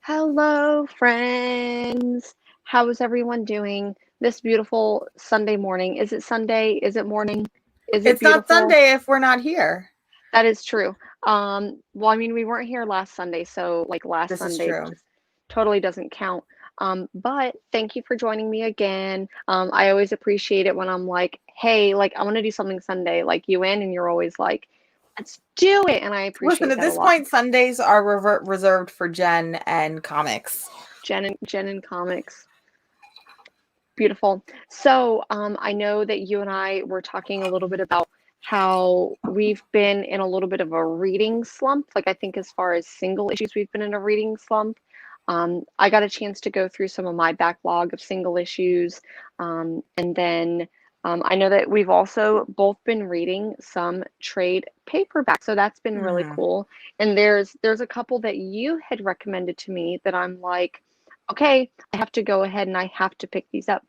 Hello, friends. How is everyone doing this beautiful Sunday morning? Is it Sunday? Is it morning? Is it It's not beautiful? Sunday if we're not here. That is true. Well, I mean, we weren't here last Sunday, so like last This is Sunday true. just totally doesn't count. But thank you for joining me again. I always appreciate it when I'm like, hey, like I want to do something Sunday, like you in, and you're always like, let's do it, and I Listen, appreciate at that a this lot. point, Sundays are reserved for Jen and comics. Jen and comics. Beautiful. So, I know that you and I were talking a little bit about how we've been in a little bit of a reading slump. Like, I think as far as single issues, we've been in a reading slump. I got a chance to go through some of my backlog of single issues. And then I know that we've also both been reading some trade paperback. So that's been really Hmm. cool. And there's a couple that you had recommended to me that I'm like, okay, I have to go ahead and I have to pick these up.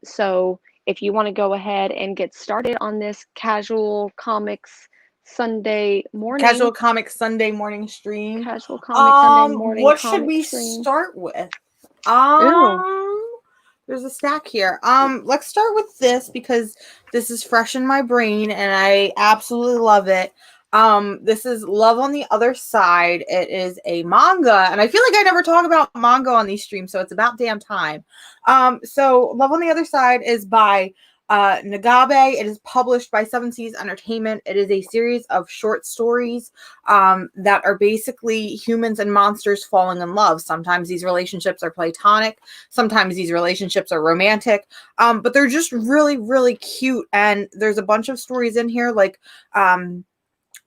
So if you want to go ahead and get started on this casual comics Sunday morning, Casual Comics Sunday morning stream. casual comic Sunday morning What should comic we stream. start with? Ooh, Um, there's a stack here. Let's start with this because this is fresh in my brain and I absolutely love it. This is Love on the Other Side. It is a manga, and I feel like I never talk about manga on these streams, so it's about damn time. So Love on the Other Side is by Nagabe. It is published by Seven Seas Entertainment. It is a series of short stories that are basically humans and monsters falling in love. Sometimes these relationships are platonic, sometimes these relationships are romantic, but they're just really, really cute. And there's a bunch of stories in here, like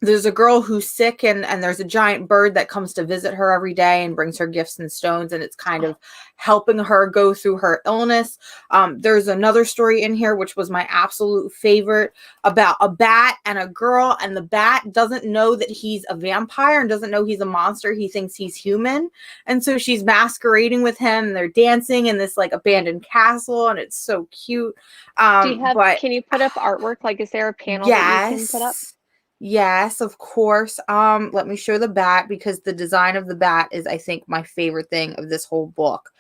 there's a girl who's sick, and there's a giant bird that comes to visit her every day and brings her gifts and stones, and it's kind of helping her go through her illness. There's another story in here which was my absolute favorite, about a bat and a girl, and the bat doesn't know that he's a vampire and doesn't know he's a monster. He thinks he's human, and so she's masquerading with him, and they're dancing in this like abandoned castle, and it's so cute. But can you put up artwork? Like, is there a panel that you can put up? yes. Yes, of course. Let me show the bat because the design of the bat is, I think, my favorite thing of this whole book.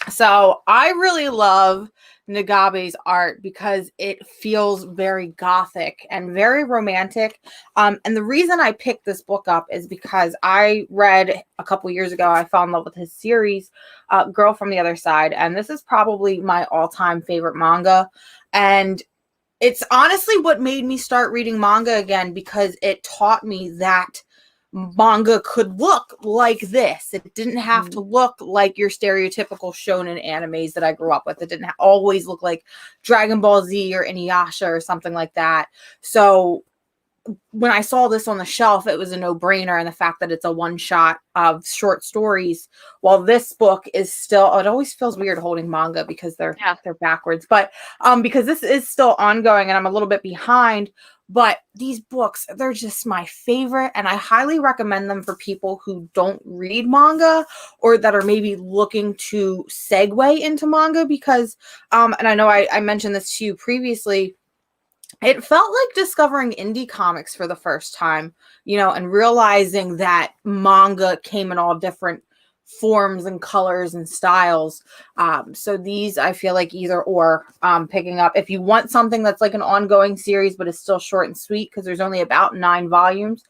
So I really love Nagabe's art because it feels very gothic and very romantic. And the reason I picked this book up is because I read a couple years ago, I fell in love with his series, Girl from the Other Side. And this is probably my all-time favorite manga. And it's honestly what made me start reading manga again, because it taught me that manga could look like this. It didn't have to look like your stereotypical shonen animes that I grew up with. It didn't always look like Dragon Ball Z or Inuyasha or something like that. So when I saw this on the shelf, it was a no-brainer. And the fact that it's a one-shot of short stories, while this book is still, it always feels weird holding manga because they're backwards, but because this is still ongoing and I'm a little bit behind. But these books, they're just my favorite, and I highly recommend them for people who don't read manga or that are maybe looking to segue into manga, because and I know I mentioned this to you previously, it felt like discovering indie comics for the first time, and realizing that manga came in all different forms and colors and styles. So these, I feel like either or, picking up if you want something that's like an ongoing series but is still short and sweet, because there's only about 9 volumes,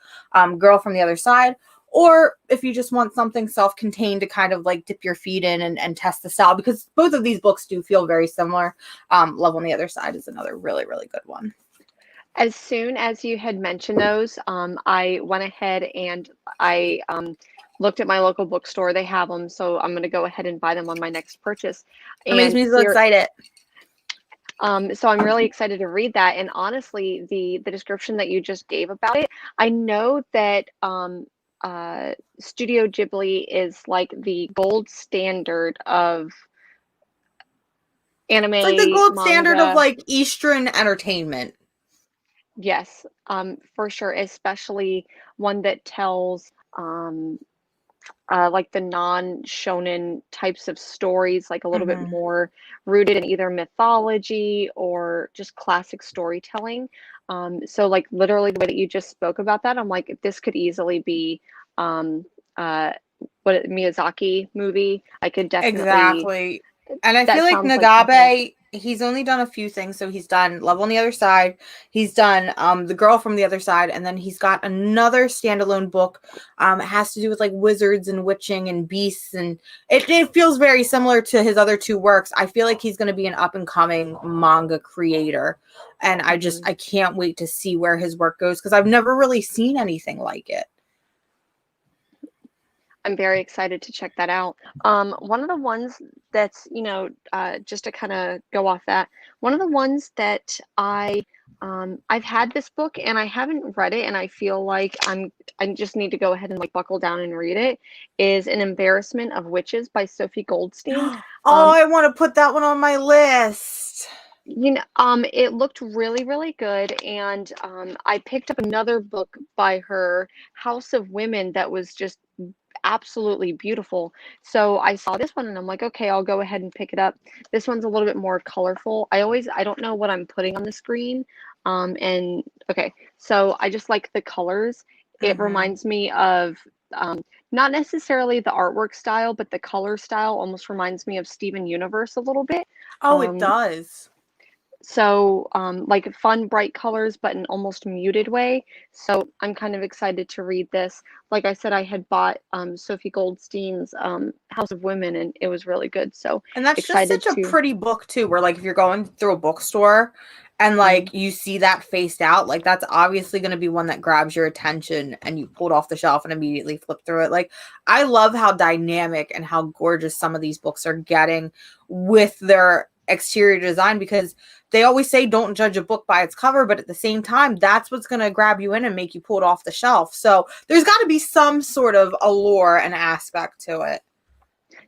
Girl from the Other Side. Or if you just want something self-contained to kind of like dip your feet in and test the style, because both of these books do feel very similar. Love on the Other Side is another really, really good one. As soon as you had mentioned those, I went ahead and I looked at my local bookstore. They have them, so I'm going to go ahead and buy them on my next purchase. It makes And me so excited. so I'm really excited to read that. And honestly, the description that you just gave about it, I know that Studio Ghibli is like the gold standard of It's like the anime, gold standard of manga. like Eastern entertainment. Yes, for sure, especially one that tells like the non-shonen types of stories, like a little bit Mm-hmm. more rooted in either mythology or just classic storytelling. So like literally the way that you just spoke about that, I'm like, this could easily be Miyazaki movie. I could definitely. Exactly. And I feel That like sounds like something. Nagabe, he's only done a few things. So he's done Love on the Other Side. He's done The Girl from the Other Side. And then he's got another standalone book. It has to do with like wizards and witching and beasts. And it feels very similar to his other two works. I feel like he's going to be an up and coming manga creator. And I can't wait to see where his work goes because I've never really seen anything like it. I'm very excited to check that out. One of the ones that's, just to kind of go off that, one of the ones that I've had this book and I haven't read it, and I feel like I just need to go ahead and like buckle down and read it, is An Embarrassment of Witches by Sophie Goldstein. I want to put that one on my list. It looked really, really good, and I picked up another book by her, House of Women, that was just absolutely beautiful. So I saw this one and I'm like, okay, I'll go ahead and pick it up. This one's a little bit more colorful. I don't know what I'm putting on the screen. And okay, so I just like the colors. It reminds me of not necessarily the artwork style, but the color style almost reminds me of Steven Universe a little bit. Oh, it does. So like fun, bright colors, but in almost muted way. So I'm kind of excited to read this. Like I said, I had bought Sophie Goldstein's House of Women, and it was really good. So and that's just such a pretty book too, where like if you're going through a bookstore and like you see that faced out, like that's obviously going to be one that grabs your attention and you pull it off the shelf and immediately flip through it. Like I love how dynamic and how gorgeous some of these books are getting with their exterior design, because they always say don't judge a book by its cover, but at the same time that's what's going to grab you in and make you pull it off the shelf. So there's got to be some sort of allure and aspect to it.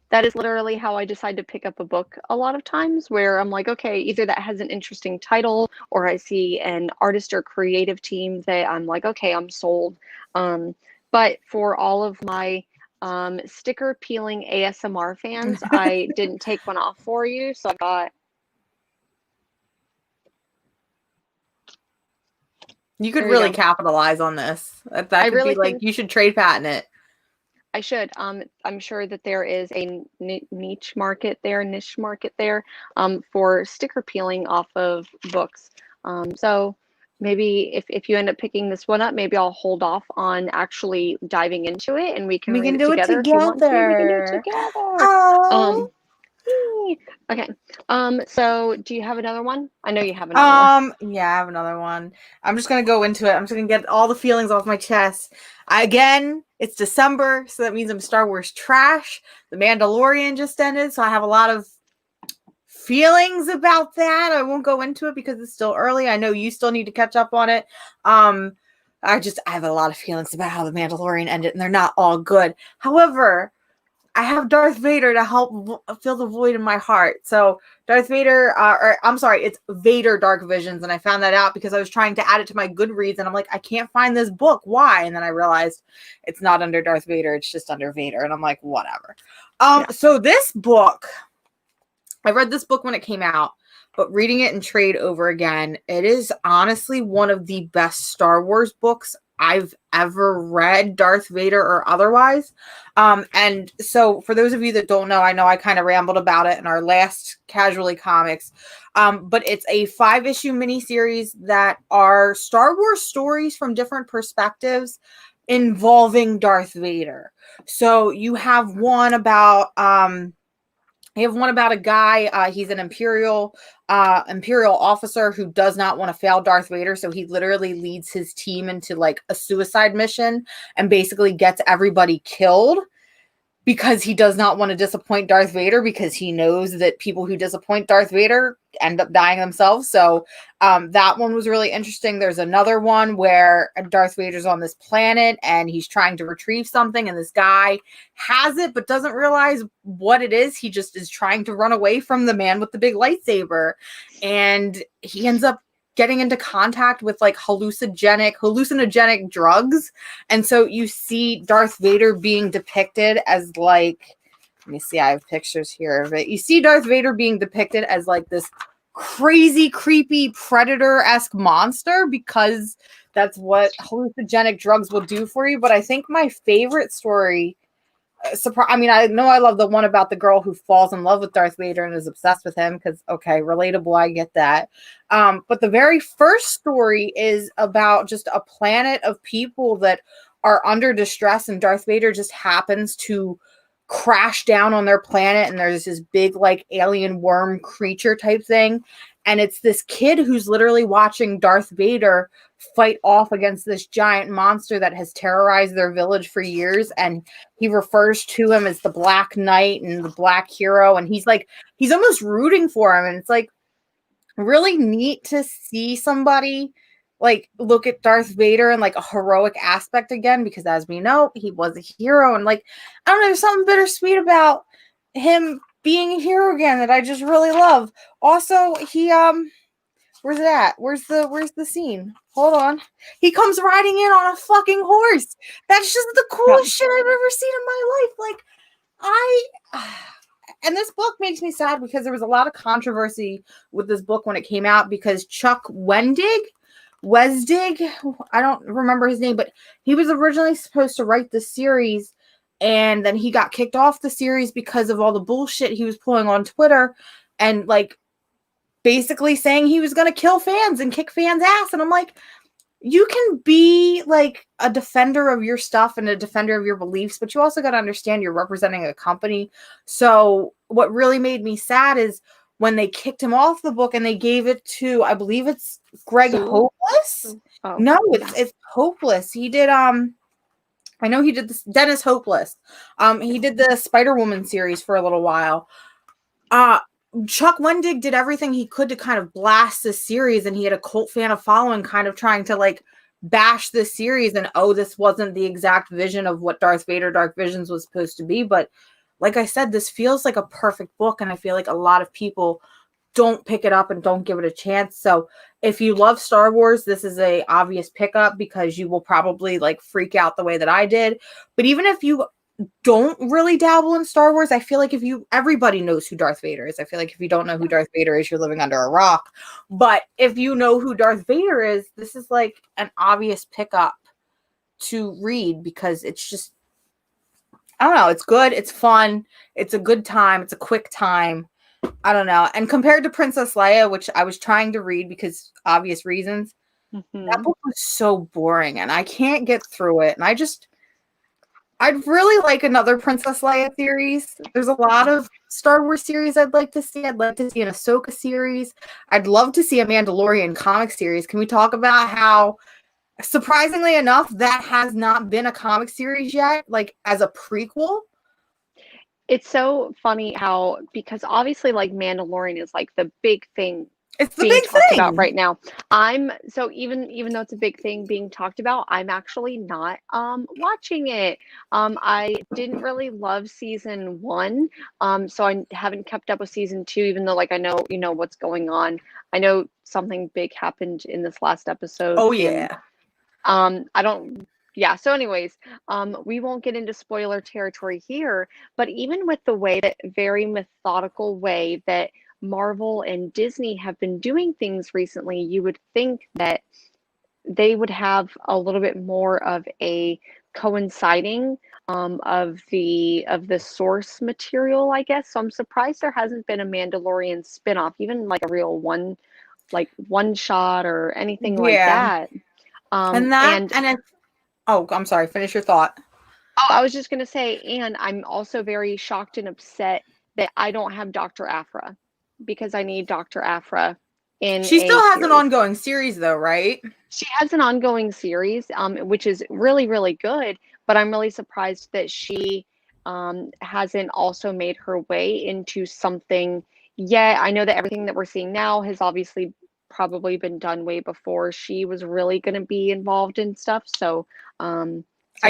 That is literally how I decide to pick up a book a lot of times, where I'm like, okay, either that has an interesting title or I see an artist or creative team that I'm like, okay, I'm sold. But for all of my sticker peeling ASMR fans, I didn't take one off for you, so I got. You could really capitalize on this. That could really be like, you should trade patent it. I should. I'm sure that there is a niche market there for sticker peeling off of books. So maybe if you end up picking this one up, maybe I'll hold off on actually diving into it, and we can read it together. If you want to, we can do it together. Oh. Okay. So do you have another one? I know you have another one. Yeah, I have another one. I'm just gonna go into it. I'm just gonna get all the feelings off my chest. Again, it's December, so that means I'm Star Wars trash. The Mandalorian just ended, so I have a lot of feelings about that. I won't go into it because it's still early. I know you still need to catch up on it. I have a lot of feelings about how the Mandalorian ended, and they're not all good. However, I have Darth Vader to help fill the void in my heart. So Darth Vader, it's Vader Dark Visions. And I found that out because I was trying to add it to my Goodreads. And I'm like, I can't find this book. Why? And then I realized it's not under Darth Vader. It's just under Vader. And I'm like, whatever. So this book, I read this book when it came out, but reading it in trade over again, it is honestly one of the best Star Wars books I've ever read, Darth Vader or otherwise. And so for those of you that don't know, I know I kind of rambled about it in our last Casually Comics, but it's a 5-issue miniseries that are Star Wars stories from different perspectives involving Darth Vader. So you have one about a guy, he's an imperial officer who does not want to fail Darth Vader, so he literally leads his team into like a suicide mission and basically gets everybody killed because he does not want to disappoint Darth Vader, because he knows that people who disappoint Darth Vader end up dying themselves. So that one was really interesting. There's another one where Darth Vader's on this planet and he's trying to retrieve something, and this guy has it but doesn't realize what it is. He just is trying to run away from the man with the big lightsaber, and he ends up getting into contact with like hallucinogenic drugs. And so you see Darth Vader being depicted as like, let me see, I have pictures here of it. You see Darth Vader being depicted as like this crazy, creepy predator-esque monster because that's what hallucinogenic drugs will do for you. But I think my favorite story, I mean, I know I love the one about the girl who falls in love with Darth Vader and is obsessed with him because, okay, relatable, I get that. But the very first story is about just a planet of people that are under distress, and Darth Vader just happens to crash down on their planet, and there's this big, like, alien worm creature type thing. And it's this kid who's literally watching Darth Vader fight off against this giant monster that has terrorized their village for years. And he refers to him as the Black Knight and the Black Hero. And he's almost rooting for him. And it's like really neat to see somebody like look at Darth Vader in like a heroic aspect again, because as we know, he was a hero. And like, I don't know, there's something bittersweet about him being a hero again that I just really love. Also, he where's it at? Where's the scene? Hold on. He comes riding in on a fucking horse. That's just the coolest shit I've ever seen in my life. Like, and this book makes me sad because there was a lot of controversy with this book when it came out because Chuck Wesdig, I don't remember his name, but he was originally supposed to write the series, and then he got kicked off the series because of all the bullshit he was pulling on Twitter and like basically saying he was going to kill fans and kick fans' ass. And I'm like, you can be like a defender of your stuff and a defender of your beliefs, but you also got to understand you're representing a company. So what really made me sad is when they kicked him off the book and they gave it to, I believe it's Greg Hopeless. Oh, no, it's Hopeless. He did, I know he did this, Dennis Hopeless. He did the Spider-Woman series for a little while. Chuck Wendig did everything he could to kind of blast this series, and he had a cult fan of following kind of trying to like bash this series and, oh, this wasn't the exact vision of what Darth Vader Dark Visions was supposed to be. But like I said, this feels like a perfect book, and I feel like a lot of people don't pick it up and don't give it a chance. So if you love Star Wars, this is a obvious pickup because you will probably like freak out the way that I did. But even if you don't really dabble in Star Wars, I feel like everybody knows who Darth Vader is. I feel like if you don't know who Darth Vader is, you're living under a rock. But if you know who Darth Vader is, this is like an obvious pickup to read because it's just, I don't know, it's good, it's fun, it's a good time, it's a quick time. I don't know. And compared to Princess Leia, which I was trying to read because obvious reasons, that book was so boring and I can't get through it. And I'd really like another Princess Leia series. There's a lot of Star Wars series I'd like to see. I'd like to see an Ahsoka series. I'd love to see a Mandalorian comic series. Can we talk about how, surprisingly enough, that has not been a comic series yet, like as a prequel? It's so funny how, because obviously like Mandalorian is like the big thing It's the being big talked thing about right now. So even though it's a big thing being talked about, I'm actually not watching it. I didn't really love season 1. So I haven't kept up with season 2, even though like I know what's going on. I know something big happened in this last episode. Oh yeah. I don't, yeah. So anyways, we won't get into spoiler territory here, but even with the way that very methodical way that Marvel and Disney have been doing things recently, you would think that they would have a little bit more of a coinciding of the source material, I guess. So I'm surprised there hasn't been a Mandalorian spinoff, even like a real one shot or anything like that. Oh, I'm sorry, finish your thought. Oh, I was just gonna say, and I'm also very shocked and upset that I don't have Dr. Aphra, because I need Dr. Aphra in She still has series. an ongoing series though, right? She has an ongoing series, which is really, really good, but I'm really surprised that she hasn't also made her way into something yet. I know that everything that we're seeing now has obviously probably been done way before she was really going to be involved in stuff. So, I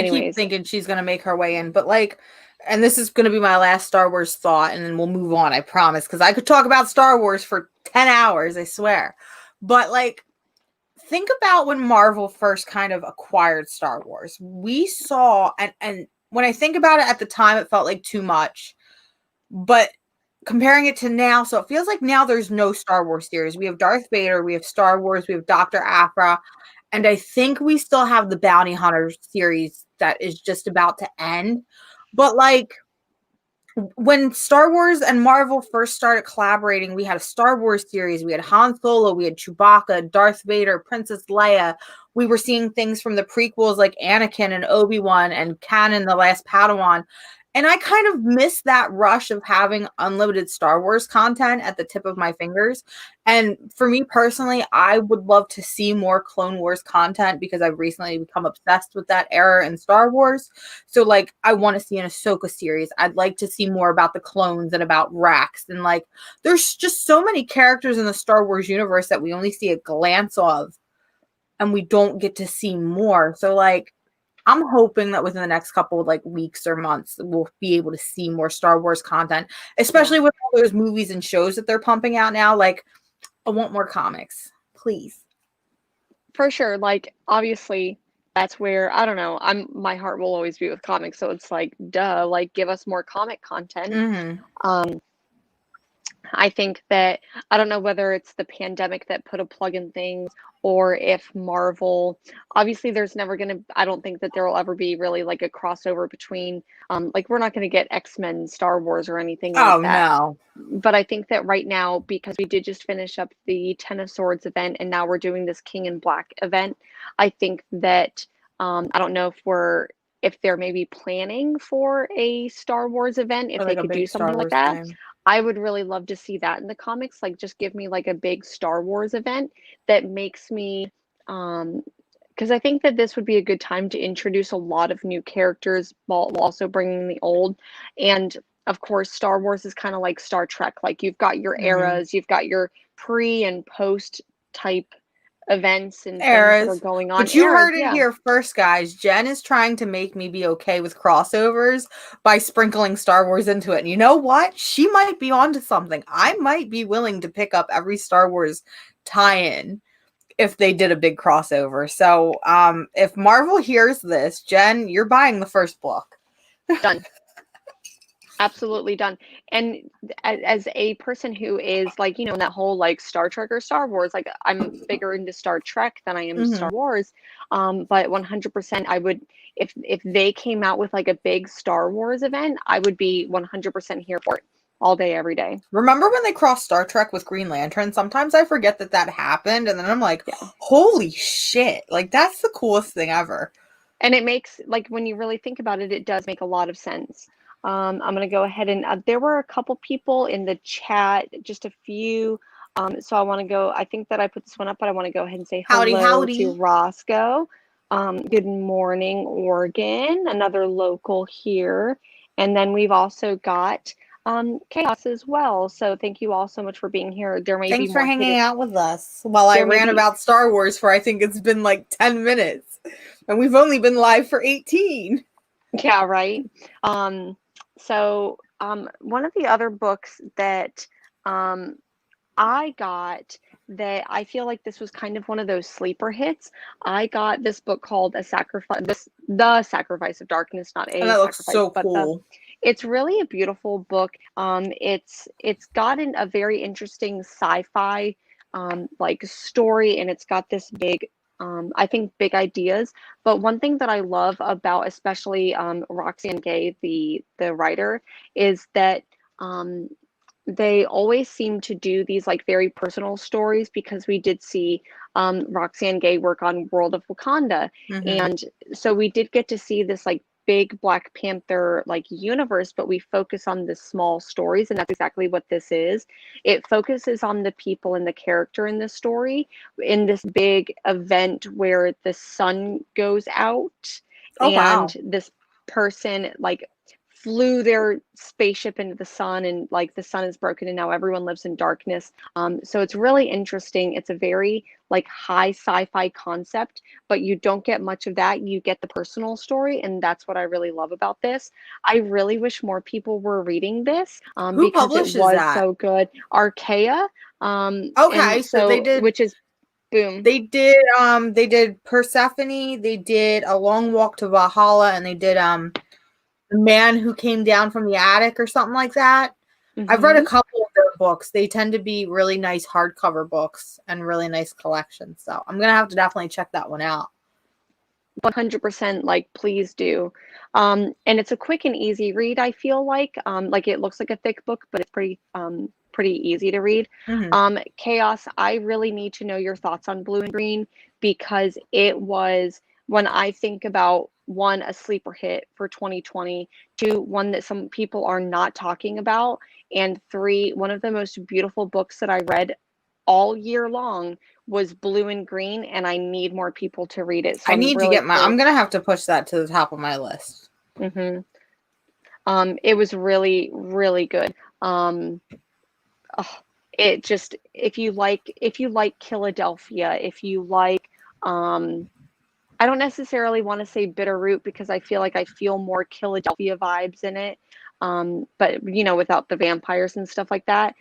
keep thinking she's going to make her way in, but like, and this is going to be my last Star Wars thought, and then we'll move on, I promise, because I could talk about Star Wars for 10 hours, I swear. But like, think about when Marvel first kind of acquired Star Wars. We saw, and when I think about it at the time, it felt like too much. But comparing it to now, so it feels like now there's no Star Wars series. We have Darth Vader, we have Star Wars, we have Dr. Aphra, And I think we still have the Bounty Hunter series that is just about to end. But like, when Star Wars and Marvel first started collaborating, we had a Star Wars series. We had Han Solo, we had Chewbacca, Darth Vader, Princess Leia. We were seeing things from the prequels like Anakin and Obi-Wan and Kanan, the Last Padawan. And I kind of miss that rush of having unlimited Star Wars content at the tip of my fingers. And for me personally, I would love to see more Clone Wars content because I've recently become obsessed with that era in Star Wars. So, like, I want to see an Ahsoka series. I'd like to see more about the clones and about Rex. And, like, there's just so many characters in the Star Wars universe that we only see a glance of and we don't get to see more. So, like, I'm hoping that within the next couple of like weeks or months, we'll be able to see more Star Wars content, especially with all those movies and shows that they're pumping out now. Like, I want more comics, please. For sure. Like, obviously, that's where, I don't know, my heart will always be with comics. So it's like, duh, like, give us more comic content. Mm-hmm. I think that, I don't know whether it's the pandemic that put a plug in things or if Marvel, obviously there's never going to, I don't think that there will ever be really like a crossover between, like we're not going to get X-Men, Star Wars or anything like that. No. But I think that right now, because we did just finish up the Ten of Swords event and now we're doing this King in Black event, I think that, I don't know if they're maybe planning for a Star Wars event, if they could do something like that. I would really love to see that in the comics. Like, just give me like a big Star Wars event that makes me, because I think that this would be a good time to introduce a lot of new characters while also bringing the old. And of course, Star Wars is kind of like Star Trek. Like, you've got your eras, you've got your pre and post type events and eras things that are going on. But you heard it here first, guys. Jen is trying to make me be okay with crossovers by sprinkling Star Wars into it. And you know what? She might be onto something. I might be willing to pick up every Star Wars tie-in if they did a big crossover. So if Marvel hears this, Jen, you're buying the first book. Done. Absolutely done. And as a person who is like, in that whole like Star Trek or Star Wars, like I'm bigger into Star Trek than I am Star Wars. But 100% I would, if they came out with like a big Star Wars event, I would be 100% here for it all day, every day. Remember when they crossed Star Trek with Green Lantern? Sometimes I forget that happened. And then I'm like, holy shit. Like, that's the coolest thing ever. And it makes, like, when you really think about it, it does make a lot of sense. I'm going to go ahead and there were a couple people in the chat, just a few. So I want to go, I think that I put this one up, but I want to go ahead and say hello to Roscoe. Good morning, Oregon, another local here. And then we've also got Chaos as well. So thank you all so much for being here. Thanks for hanging out with us while I ran about Star Wars for, I think it's been like 10 minutes. And we've only been live for 18. Yeah, right. So one of the other books that I got that I feel like this was kind of one of those sleeper hits. I got this book called The Sacrifice of Darkness, not a. And that looks so cool. It's really a beautiful book. It's gotten a very interesting sci-fi like story, and it's got this big I think big ideas. But one thing that I love about especially Roxane Gay, the writer, is that they always seem to do these like very personal stories, because we did see Roxane Gay work on World of Wakanda. And so we did get to see this like big Black Panther like universe, but we focus on the small stories, and that's exactly what this is. It focuses on the people and the character in the story in this big event where the sun goes out. This person like flew their spaceship into the sun, and like the sun is broken and now everyone lives in darkness. So it's really interesting. It's a very like high sci-fi concept, but you don't get much of that. You get the personal story, and that's what I really love about this. I really wish more people were reading this because it was so good. Archaea. Okay, so they did, which is boom. They did Persephone, they did A Long Walk to Valhalla, and they did The Man Who Came Down from the Attic or something like that. I've read a couple of those, books. They tend to be really nice hardcover books and really nice collections. So I'm gonna have to definitely check that one out. 100%, like, please do. And it's a quick and easy read, I feel like. Like, it looks like a thick book, but it's pretty easy to read. Chaos, I really need to know your thoughts on Blue and Green, because it was, when I think about, one, a sleeper hit for 2020, two, one that some people are not talking about, and three, one of the most beautiful books that I read all year long was Blue and Green, and I need more people to read it. So I need to get I'm gonna have to push that to the top of my list. It was really, really good. It just, if you like Philadelphia, if you like, I don't necessarily want to say Bitterroot, because I feel like I feel more Philadelphia vibes in it. But without the vampires and stuff like that.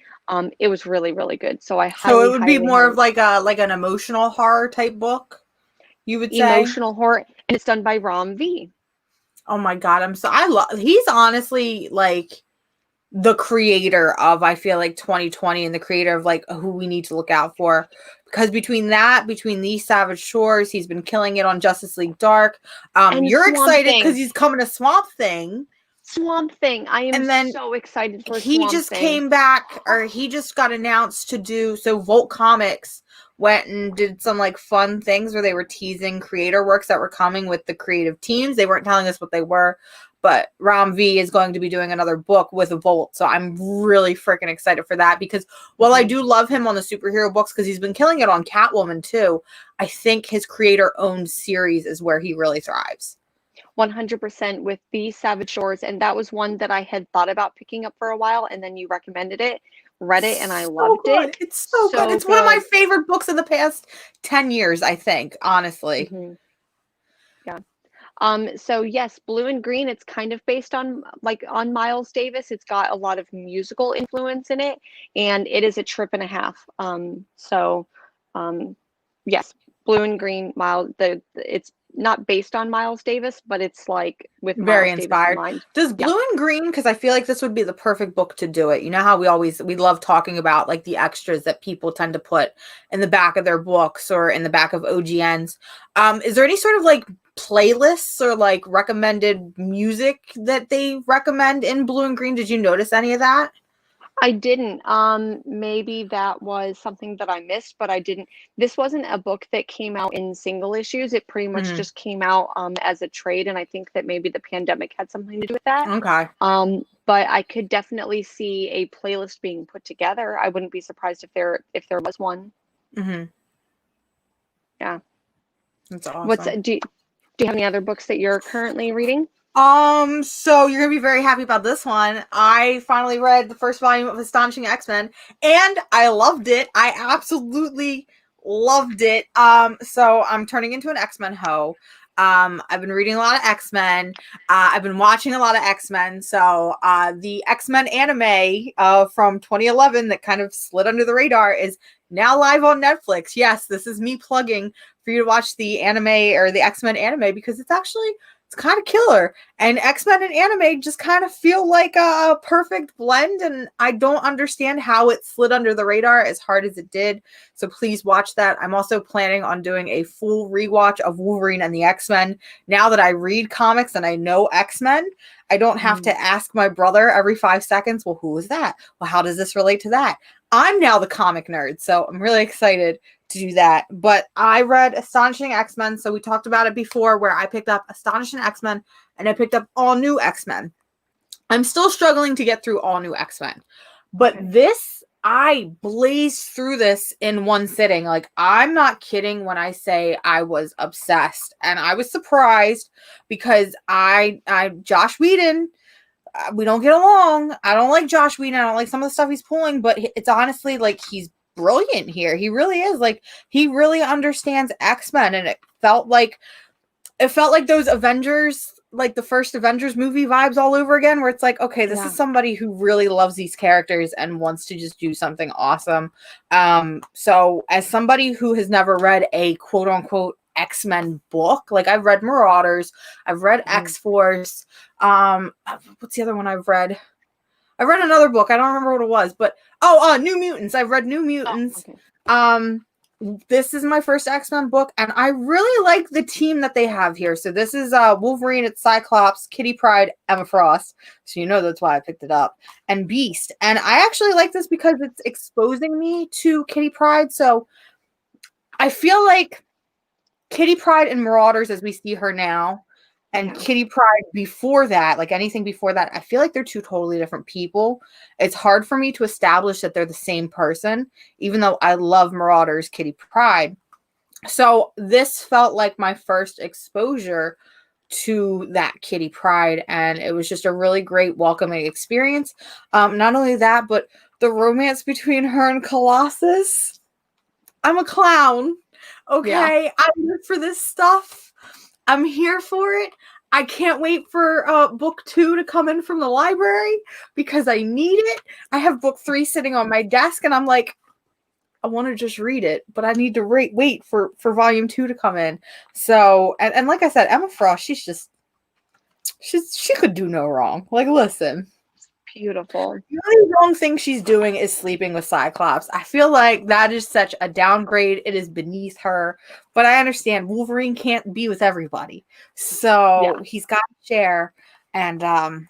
It was really, really good. So I highly, So it would be highly, more of like an emotional horror type book, you would say? Emotional horror, and it's done by Ram V. Oh my God, he's honestly like the creator of, I feel like, 2020, and the creator of like who we need to look out for, because between these Savage Shores, he's been killing it on Justice League Dark. And you're Swamp excited Thing. because he's coming to Swamp Thing. I am so excited for he Swamp just Thing. came back, or he just got announced to do, so Volt Comics went and did some like fun things where they were teasing creator works that were coming with the creative teams. They weren't telling us what they were, but Ram V is going to be doing another book with a Volt. So I'm really freaking excited for that, because while I do love him on the superhero books, because he's been killing it on Catwoman too, I think his creator-owned series is where he really thrives. 100% with the Savage Shores, and that was one that I had thought about picking up for a while, and then you recommended it, read it, and I loved it. It's so good. It's one of my favorite books of the past 10 years, I think, honestly. Yeah. So yes, Blue and Green, it's kind of based on Miles Davis. It's got a lot of musical influence in it, and it is a trip and a half. Yes, Blue and Green, it's not based on Miles Davis, but it's like with very Miles inspired. Davis in mind. Does Blue and Green, because I feel like this would be the perfect book to do it. You know how we love talking about like the extras that people tend to put in the back of their books or in the back of OGNs. Is there any sort of like playlists or like recommended music that they recommend in Blue and Green? Did you notice any of that? I didn't. Maybe that was something that I missed, but I didn't. This wasn't a book that came out in single issues. It pretty much just came out as a trade, and I think that maybe the pandemic had something to do with that. Okay. But I could definitely see a playlist being put together. I wouldn't be surprised if there was one. Yeah. That's awesome. Do you have any other books that you're currently reading? So you're gonna be very happy about this one. I finally read the first volume of Astonishing X-Men, and I loved it. I absolutely loved it. So I'm turning into an X-Men hoe. I've been reading a lot of X-Men. I've been watching a lot of X-Men. So the X-Men anime from 2011 that kind of slid under the radar is now live on Netflix. Yes, this is me plugging for you to watch the anime, or the X-Men anime, because it's kind of killer. And X-Men and anime just kind of feel like a perfect blend, and I don't understand how it slid under the radar as hard as it did. So please watch that. I'm also planning on doing a full rewatch of Wolverine and the X-Men. Now that I read comics and I know X-Men, I don't have to ask my brother every 5 seconds, well, who is that? Well, how does this relate to that? I'm now the comic nerd, so I'm really excited to do that. But I read Astonishing X-Men, so we talked about it before, where I picked up Astonishing X-Men and I picked up All New X-Men. I'm still struggling to get through All New X-Men, but this, I blazed through this in one sitting. Like, I'm not kidding when I say I was obsessed, and I was surprised because Josh Whedon, we don't get along. I don't like Josh Whedon. I don't like some of the stuff he's pulling, but it's honestly like he's brilliant here. He really is. Like, he really understands X-Men, and it felt like those Avengers, like the first Avengers movie vibes all over again, where it's like, okay, this is somebody who really loves these characters and wants to just do something awesome. So as somebody who has never read a quote unquote X-Men book, like I've read Marauders, I've read X-Force, what's the other one I've read? I read another book. I don't remember what it was, but New Mutants. I've read New Mutants. Oh, okay. This is my first X-Men book, and I really like the team that they have here. So this is Wolverine, it's Cyclops, Kitty Pryde, Emma Frost. So you know that's why I picked it up. And Beast. And I actually like this because it's exposing me to Kitty Pryde. So I feel like Kitty Pryde and Marauders, as we see her now, and Kitty Pryde before that, like anything before that, I feel like they're two totally different people. It's hard for me to establish that they're the same person, even though I love Marauders, Kitty Pryde. So this felt like my first exposure to that Kitty Pryde, and it was just a really great welcoming experience. Not only that, but the romance between her and Colossus. I'm a clown. Okay, Yeah. I live for this stuff. I'm here for it. I can't wait for book 2 to come in from the library because I need it. I have book 3 sitting on my desk, and I'm like, I want to just read it, but I need to wait for volume 2 to come in. So, and like I said, Emma Frost, she could do no wrong. Like, listen. Beautiful. The only wrong thing she's doing is sleeping with Cyclops. I feel like that is such a downgrade. It is beneath her. But I understand Wolverine can't be with everybody. So he's got to share. And I'm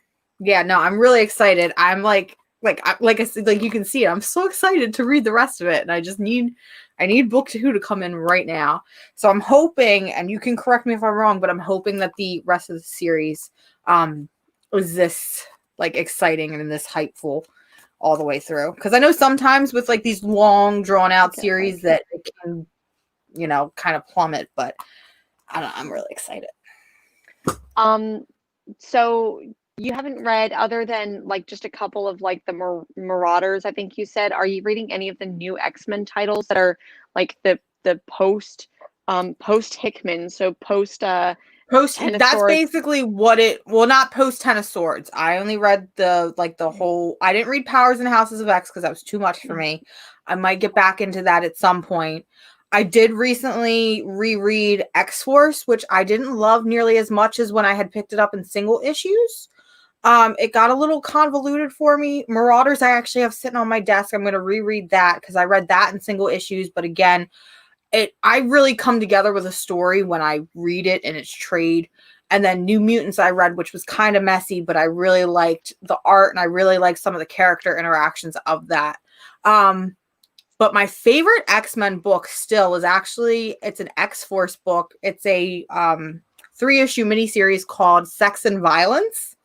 really excited. I'm like I said, like you can see it. I'm so excited to read the rest of it. And I need book 2 to come in right now. So I'm hoping, and you can correct me if I'm wrong, but I'm hoping that the rest of the series is this like exciting and this hypeful all the way through, because I know sometimes with like these long drawn out series that it can, kind of plummet, but I don't know, I'm really excited. So you haven't read, other than like just a couple of like the Marauders, I think you said, are you reading any of the new X-Men titles that are like the post Hickman, so post That's basically what not post Ten of Swords. I only read the whole, I didn't read Powers and Houses of X because that was too much for me. I might get back into that at some point. I did recently reread X-Force, which I didn't love nearly as much as when I had picked it up in single issues. It got a little convoluted for me. Marauders, I actually have sitting on my desk. I'm going to reread that because I read that in single issues, but again, I really come together with a story when I read it in its trade. And then New Mutants I read, which was kind of messy, but I really liked the art and I really liked some of the character interactions of that. But my favorite X-Men book still is it's an X-Force book. It's a 3-issue miniseries called Sex and Violence.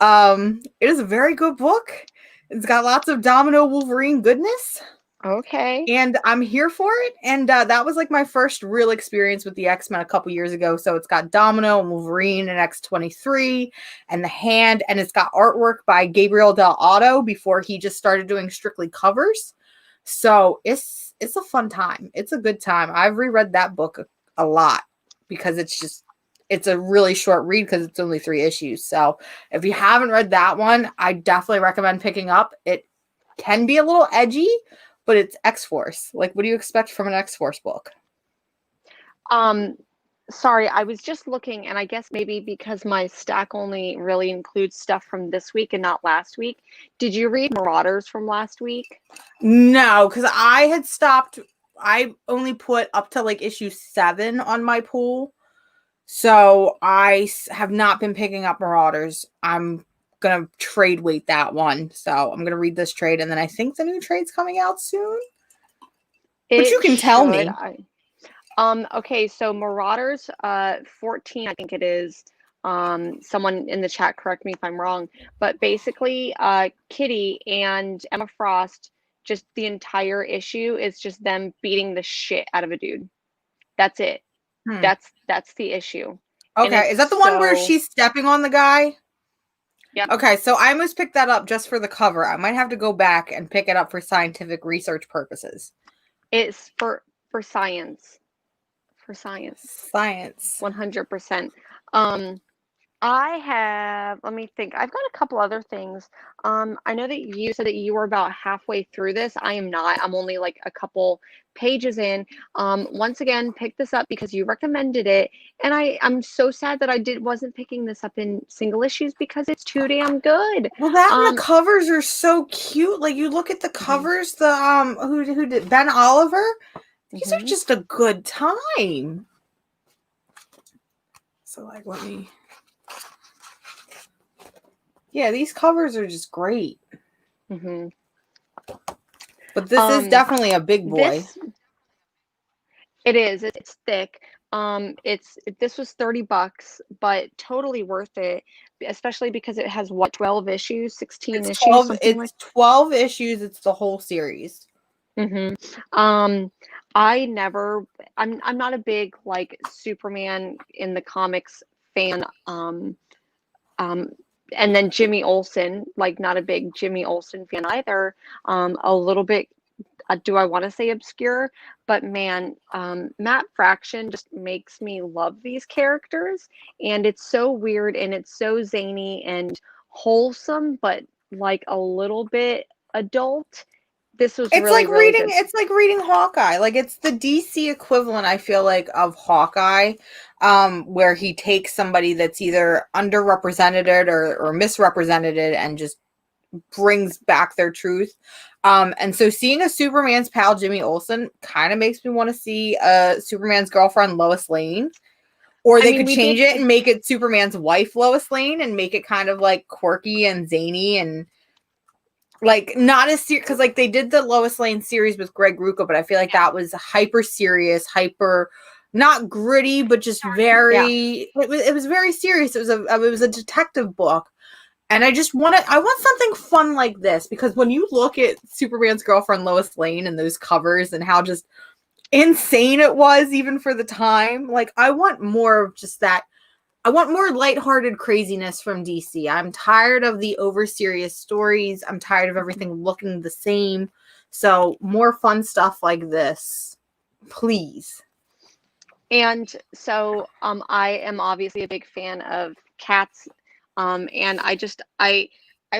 It is a very good book. It's got lots of Domino Wolverine goodness. Okay. And I'm here for it. And that was like my first real experience with the X-Men a couple years ago. So it's got Domino and Wolverine and X-23 and the Hand. And it's got artwork by Gabriel Del Otto before he just started doing strictly covers. So it's a fun time. It's a good time. I've reread that book a lot because it's a really short read because it's only 3 issues. So if you haven't read that one, I definitely recommend picking up. It can be a little edgy, but it's X-Force. Like, what do you expect from an X-Force book? Sorry, I was just looking, and I guess maybe because my stack only really includes stuff from this week and not last week. Did you read Marauders from last week? No, because I had stopped. I only put up to like issue 7 on my pool. So I have not been picking up Marauders. I'm going to trade weight that one. So I'm going to read this trade, and then I think the new trade's coming out soon. But you can tell me. Okay, so Marauders 14, I think it is. Someone in the chat, correct me if I'm wrong, but basically Kitty and Emma Frost, just the entire issue is just them beating the shit out of a dude. That's it. That's the issue. Okay, is that the one where she's stepping on the guy? Yeah. Okay, so I almost picked that up just for the cover. I might have to go back and pick it up for scientific research purposes. It's for science. For science. Science. 100%. I have, let me think. I've got a couple other things. I know that you said that you were about halfway through this. I am not. I'm only like a couple pages in. Once again, pick this up because you recommended it, and I'm so sad that I wasn't picking this up in single issues because it's too damn good. Well, that and the covers are so cute. Like you look at the covers, the who did Ben Oliver? These are just a good time. So like, let me. Yeah, these covers are just great. But this is definitely a big boy. It is. It's thick. This was $30, but totally worth it, especially because it has what, 12 issues, 16 issues, something like 12 issues. It's the whole series. I'm not a big like Superman in the comics fan. And then Jimmy Olsen, like not a big Jimmy Olsen fan either. A little bit, do I want to say obscure? But man, Matt Fraction just makes me love these characters, and it's so weird and it's so zany and wholesome, but like a little bit adult. This was really good. It's like reading Hawkeye. Like it's the DC equivalent, I feel like, of Hawkeye, where he takes somebody that's either underrepresented or misrepresented and just brings back their truth. And so seeing a Superman's pal Jimmy Olsen kind of makes me want to see Superman's girlfriend Lois Lane. Or they could change it and make it Superman's wife Lois Lane and make it kind of like quirky and zany and like not as serious, because like they did the Lois Lane series with Greg Rucka, but I feel like that was hyper serious, hyper not gritty, but just very it was very serious. It was a detective book. And I want something fun like this, because when you look at Superman's girlfriend Lois Lane and those covers and how just insane it was even for the time, like I want more of just that. I want more lighthearted craziness from DC. I'm tired of the over serious stories. I'm tired of everything looking the same. So more fun stuff like this, please. And so I am obviously a big fan of cats. And I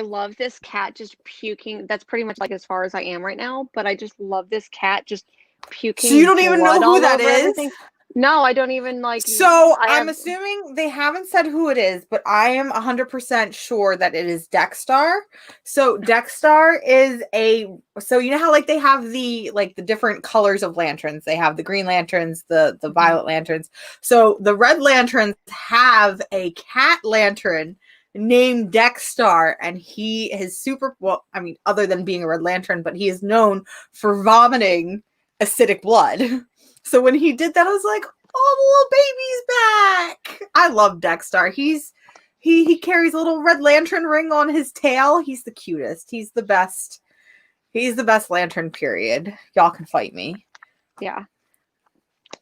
love this cat just puking. That's pretty much like as far as I am right now, but I just love this cat just puking. So you don't even know who that is? Everything. No, I don't even like. So I'm assuming they haven't said who it is, but I am 100% sure that it is Dexstar. So Dexstar is so you know how like they have the different colors of lanterns. They have the green lanterns, the violet lanterns. So the red lanterns have a cat lantern named Dexstar, and he is other than being a red lantern, but he is known for vomiting acidic blood. So when he did that, I was like, oh, the little baby's back. I love Dexstar. He carries a little red lantern ring on his tail. He's the cutest. He's the best. He's the best lantern, period. Y'all can fight me. Yeah.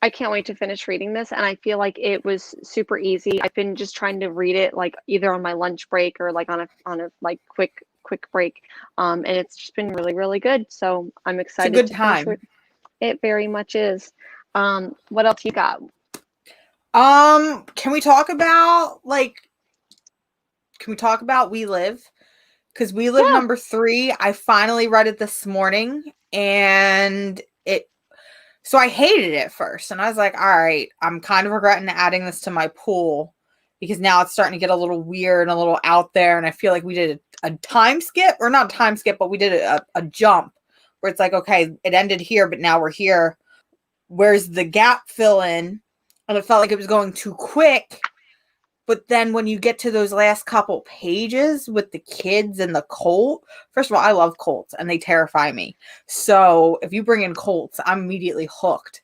I can't wait to finish reading this, and I feel like it was super easy. I've been just trying to read it like either on my lunch break or like on a like quick break. And it's just been really, really good. So I'm excited. It's a good time. It very much is. What else you got? Can we talk about We Live? Because We Live number 3, I finally read it this morning, and so I hated it at first, and I was like, all right, I'm kind of regretting adding this to my pool because now it's starting to get a little weird and a little out there, and I feel like we did a time skip, or not time skip, but we did a jump where it's like, okay, it ended here, but now we're here. Where's the gap fill in? And it felt like it was going too quick. But then when you get to those last couple pages with the kids and the colt, first of all, I love colts and they terrify me. So if you bring in colts, I'm immediately hooked.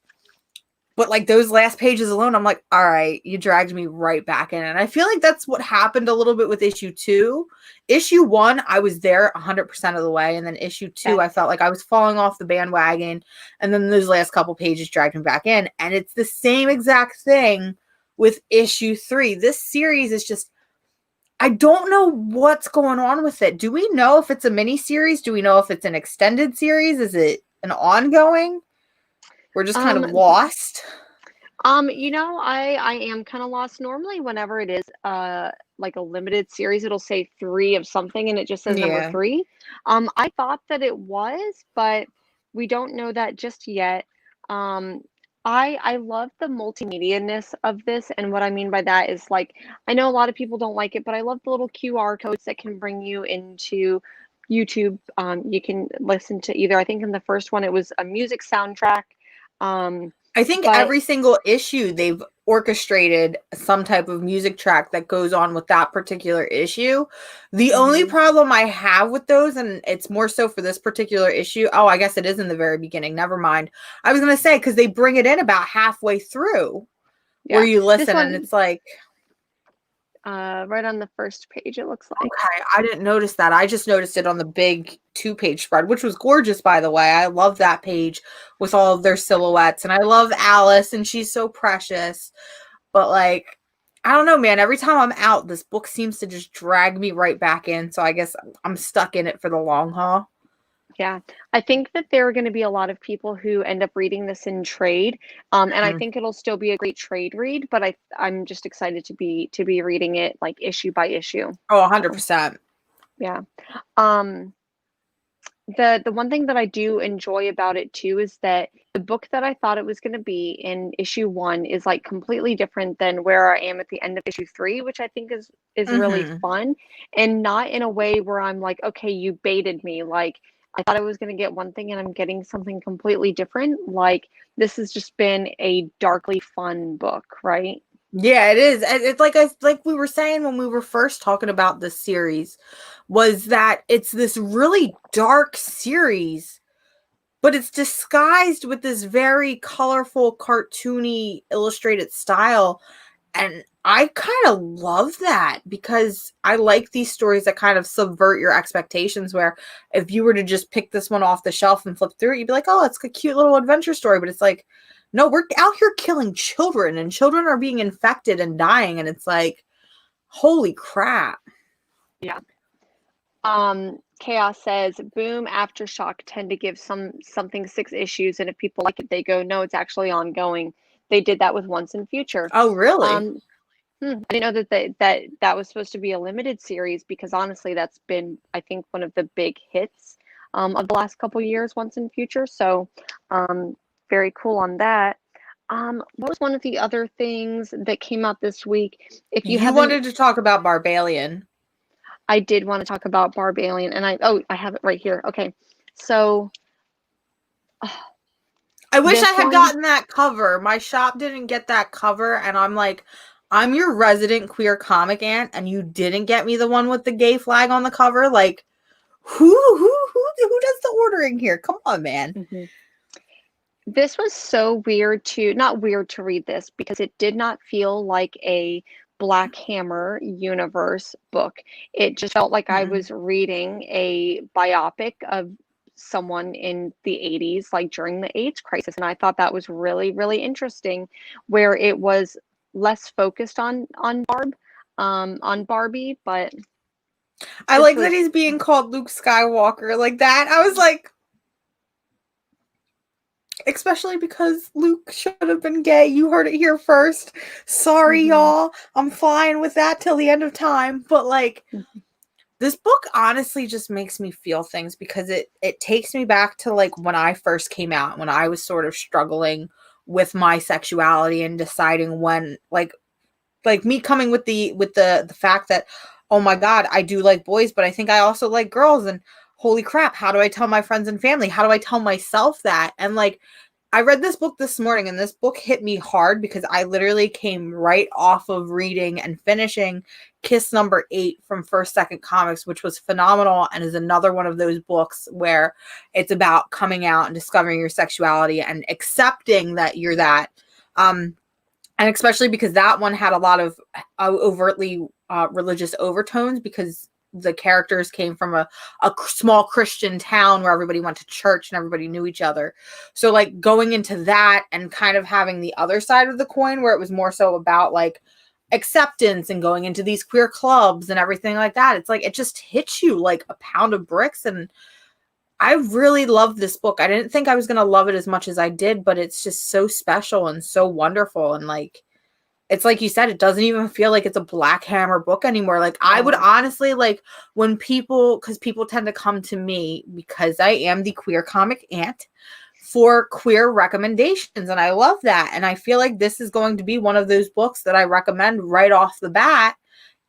But like those last pages alone, I'm like, all right, you dragged me right back in. And I feel like that's what happened a little bit with issue 2. Issue 1, I was there 100% of the way. And then issue 2, I felt like I was falling off the bandwagon. And then those last couple pages dragged me back in. And it's the same exact thing with issue 3. This series is just, I don't know what's going on with it. Do we know if it's a mini series? Do we know if it's an extended series? Is it an ongoing? We're just kind of lost. I am kind of lost. Normally, whenever it is like a limited series, it'll say three of something and it just says number Yeah. three. I thought that it was, but we don't know that just yet. Um, I love the multimedia-ness of this, and what I mean by that is like I know a lot of people don't like it, but I love the little QR codes that can bring you into YouTube. You can listen to either, I think in the first one it was a music soundtrack. Um, I think but every single issue they've orchestrated some type of music track that goes on with that particular issue. The only mhm. problem I have with those, and it's more so for this particular issue. Oh, I guess it is in the very beginning. Never mind. I was going to say, because they bring it in about halfway through where Yeah, you this listen and one, it's like, right on the first page, it looks like. okay, I didn't notice that. I just noticed it on the big 2-page spread, which was gorgeous, by the way. I love that page with all of their silhouettes. And I love Alice, and she's so precious. But, like, I don't know, man. Every time I'm out, this book seems to just drag me right back in. So I guess I'm stuck in it for the long haul. Yeah, I think that there are going to be a lot of people who end up reading this in trade, and I Mhm. think it'll still be a great trade read. But I'm just excited to be reading it like issue by issue. Oh, So 100%. yeah. Um, the one thing that I do enjoy about it too is that the book that I thought it was going to be in issue one is like completely different than where I am at the end of issue three, which I think is really Hmm. fun, and not in a way where I'm like, okay, you baited me. Like I thought I was going to get one thing and I'm getting something completely different. Like this has just been a darkly fun book, right? Yeah, it is. It's like we were saying when we were first talking about this series, was that it's this really dark series, but it's disguised with this very colorful, cartoony, illustrated style. And I kind of love that because I like these stories that kind of subvert your expectations. Where if you were to just pick this one off the shelf and flip through it, you'd be like, oh, it's a cute little adventure story. But it's like, no, we're out here killing children and children are being infected and dying. And it's like, holy crap. Yeah. Chaos says, Boom, Aftershock tend to give something six issues, and if people like it, they go, no, it's actually ongoing. They did that with Once and Future. Oh, really? Um, I didn't know that that was supposed to be a limited series because honestly, that's been I think one of the big hits of the last couple years, Once and Future. So very cool on that. What was one of the other things that came out this week? If you You haven't, wanted to talk about Barbalian. I did want to talk about Barbalian, and I have it right here. Okay, so I wish I this had one, gotten that cover. My shop didn't get that cover, and I'm like, I'm your resident queer comic aunt, and you didn't get me the one with the gay flag on the cover. Like, who does the ordering here? Come on, man. mhm. This was so weird to not weird to read this because it did not feel like a Black Hammer universe book. It just felt like I Mm-mm. was reading a biopic of someone in the 80s, like during the AIDS crisis. And I thought that was really, really interesting, where it was less focused on Barbie, but I this like that was he's being called Luke Skywalker like that. I was like, especially because Luke should have been gay. You heard it here first. Sorry, mhm, y'all. I'm fine with that till the end of time. But like, mhm, this book honestly just makes me feel things because it takes me back to like when I first came out, when I was sort of struggling with my sexuality and deciding when like me coming with the fact that, oh my god, I do like boys, but I think I also like girls, and holy crap, how do I tell my friends and family? How do I tell myself that? And like, I read this book this morning, and this book hit me hard because I literally came right off of reading and finishing Kiss number 8 from First Second Comics, which was phenomenal and is another one of those books where it's about coming out and discovering your sexuality and accepting that you're that. And especially because that one had a lot of overtly religious overtones because the characters came from a small Christian town where everybody went to church and everybody knew each other. So like going into that and kind of having the other side of the coin where it was more so about like acceptance and going into these queer clubs and everything like that. It's like it just hits you like a pound of bricks. And I really love this book. I didn't think I was going to love it as much as I did, but it's just so special and so wonderful. And like, it's like you said, it doesn't even feel like it's a Black Hammer book anymore. Like I would honestly like when because people tend to come to me because I am the queer comic aunt for queer recommendations. And I love that. And I feel like this is going to be one of those books that I recommend right off the bat,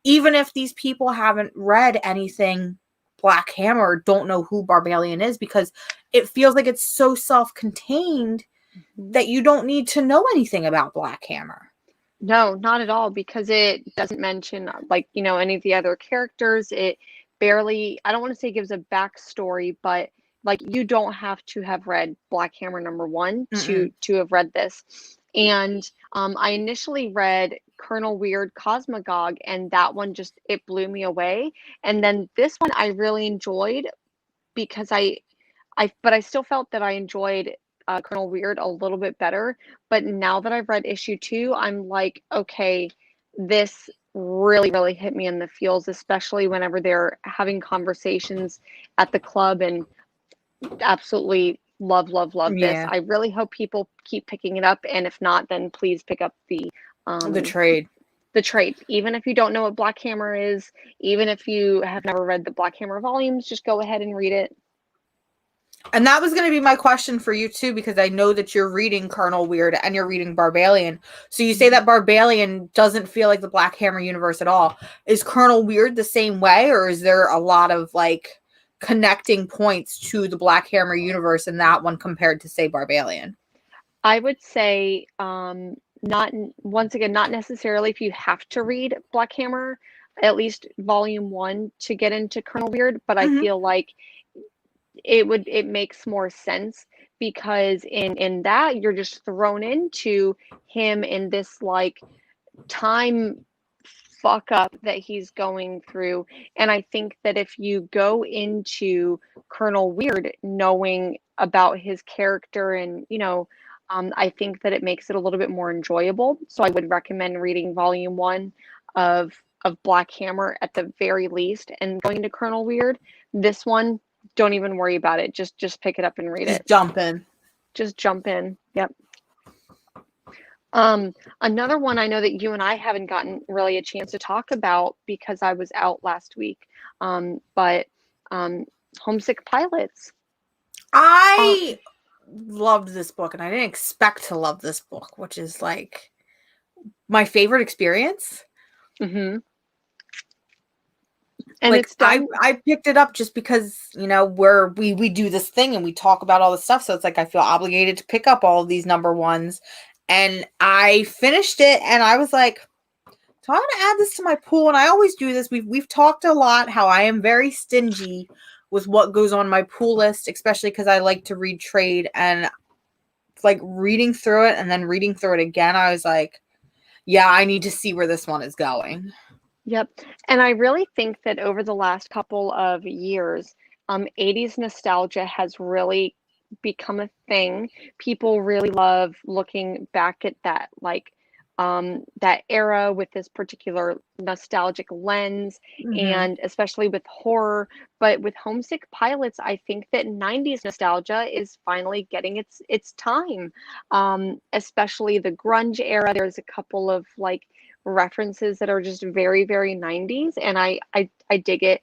even if these people haven't read anything Black Hammer or don't know who Barbalian is, because it feels like it's so self-contained that you don't need to know anything about Black Hammer. No, not at all, because it doesn't mention like, any of the other characters. It barely, I don't want to say gives a backstory, but like you don't have to have read Black Hammer #1 to have read this. And I initially read Colonel Weird Cosmagog, and that one it blew me away. And then this one I really enjoyed because but I still felt that I enjoyed Colonel Weird a little bit better. But now that I've read issue 2, I'm like, okay, this really, really hit me in the feels, especially whenever they're having conversations at the club, and absolutely love this. I really hope people keep picking it up, and if not, then please pick up the trade. The trade. Even if you don't know what Black Hammer is, even if you have never read the Black Hammer volumes, just go ahead and read it. And that was going to be my question for you too, because I know that you're reading Colonel Weird and you're reading Barbalian. So you say that Barbalian doesn't feel like the Black Hammer universe at all. Is Colonel Weird the same way, or is there a lot of like connecting points to the Black Hammer universe in that one compared to, say, Barbalian? I would say not necessarily if you have to read Black Hammer, at least volume 1 to get into Colonel Weird, but I feel like it makes more sense because in that you're just thrown into him in this like time fuck up that he's going through. And I think that if you go into Colonel Weird knowing about his character and I think that it makes it a little bit more enjoyable. So I would recommend reading volume 1 of Black Hammer at the very least, and going to Colonel Weird. This one, don't even worry about it. Just pick it up and read it. Just jump in. Yep. Another one I know that you and I haven't gotten really a chance to talk about because I was out last week. But Homesick Pilots. I loved this book, and I didn't expect to love this book, which is like my favorite experience. And like, it's done. I picked it up just because, we do this thing and we talk about all this stuff. So it's like I feel obligated to pick up all of these #1s. And I finished it and I was like, so I'm going to add this to my pool. And I always do this. We've talked a lot how I am very stingy with what goes on my pool list, especially because I like to read trade. And like reading through it and then reading through it again, I was like, yeah, I need to see where this one is going. Yep. And I really think that over the last couple of years, 80s nostalgia has really become a thing. People really love looking back at that, like that era with this particular nostalgic lens, and especially with horror. But with Homesick Pilots, I think that 90s nostalgia is finally getting its time, especially the grunge era. There's a couple of like references that are just very, very 90s, and I dig it.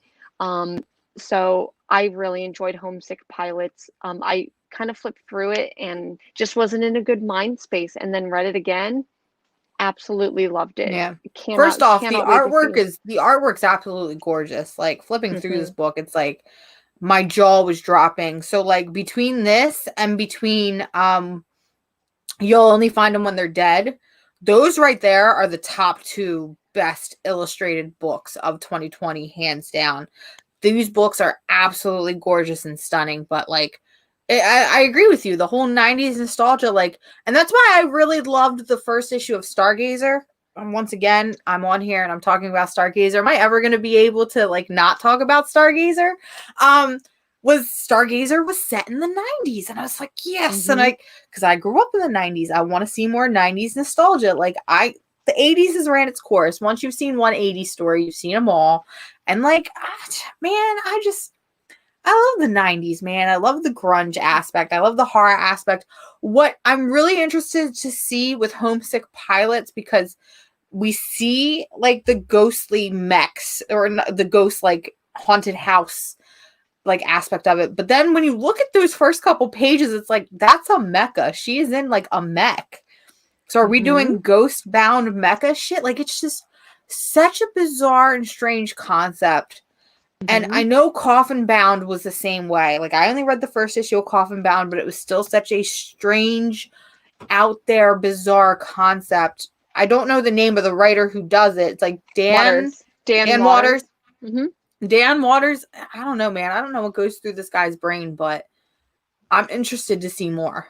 So I really enjoyed Homesick Pilots. I kind of flipped through it and just wasn't in a good mind space, and then read it again. Absolutely loved it. Yeah. First off, the artwork's absolutely gorgeous. Like flipping through this book, it's like my jaw was dropping. So like between this and between You'll Only Find Them When They're Dead, those right there are the top 2 best illustrated books of 2020, hands down. These books are absolutely gorgeous and stunning, but like I agree with you. The whole 90s nostalgia, like, and that's why I really loved the first issue of Stargazer. And once again, I'm on here and I'm talking about Stargazer. Am I ever going to be able to like not talk about Stargazer? Stargazer was set in the 90s, and I was like, yes. And because I grew up in the 90s, I want to see more 90s nostalgia. Like the 80s has ran its course. Once you've seen one 80s story, you've seen them all. And like, man, I love the 90s, man. I love the grunge aspect. I love the horror aspect. What I'm really interested to see with Homesick Pilots, because we see like the ghostly mechs or the ghost like haunted house like aspect of it. But then when you look at those first couple pages, it's like that's a mecha. She is in like a mech. So are we doing ghost bound mecha shit? Like it's just such a bizarre and strange concept. And I know Coffin Bound was the same way. Like I only read the first issue of Coffin Bound, but it was still such a strange, out there, bizarre concept. I don't know the name of the writer who does it. It's like Dan Waters. Dan Waters. I don't know, man. I don't know what goes through this guy's brain, but I'm interested to see more.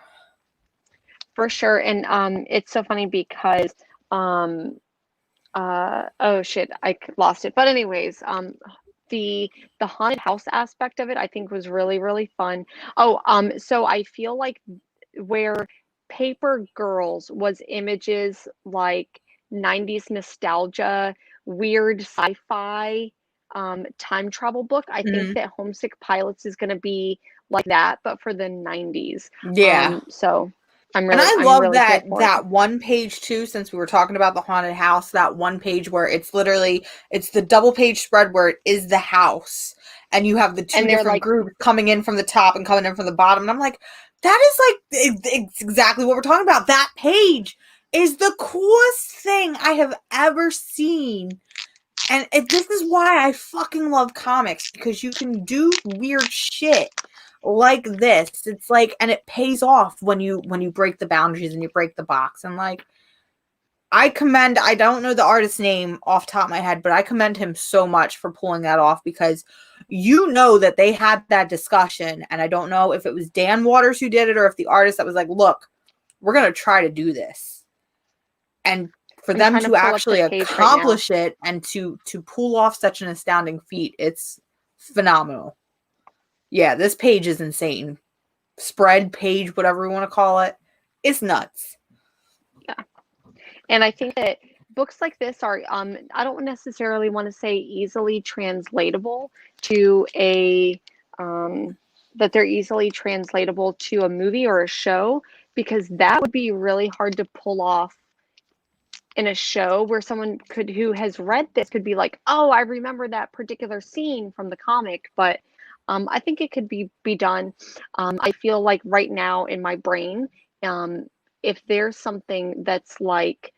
For sure. And it's so funny because oh shit, I lost it. But anyways, the haunted house aspect of it I think was really, really fun. Oh, so I feel like where Paper Girls was images like 90s nostalgia, weird sci-fi, time travel book, I think that Homesick Pilots is going to be like that, but for the 90s. Yeah. So I'm love really that one page too, since we were talking about the haunted house, that one page where it's literally, it's the double page spread where it is the house and you have the two different like, groups coming in from the top and coming in from the bottom. And I'm like, that is like, it's exactly what we're talking about. That page is the coolest thing I have ever seen. And this is why I fucking love comics, because you can do weird shit like this. It's like, and it pays off when you break the boundaries and you break the box. And like, I don't know the artist's name off the top of my head, but I commend him so much for pulling that off, because you know that they had that discussion, and I don't know if it was Dan Waters who did it or if the artist that was like, look, we're going to try to do this. And for them to actually accomplish it and to pull off such an astounding feat, it's phenomenal. Yeah, this page is insane. Spread page, whatever we want to call it. It's nuts. Yeah. And I think that books like this are, I don't necessarily want to say easily translatable to that they're easily translatable to a movie or a show, because that would be really hard to pull off in a show, where someone who has read this could be like, oh, I remember that particular scene from the comic. But I think it could be done. I feel like right now in my brain, if there's something that's like,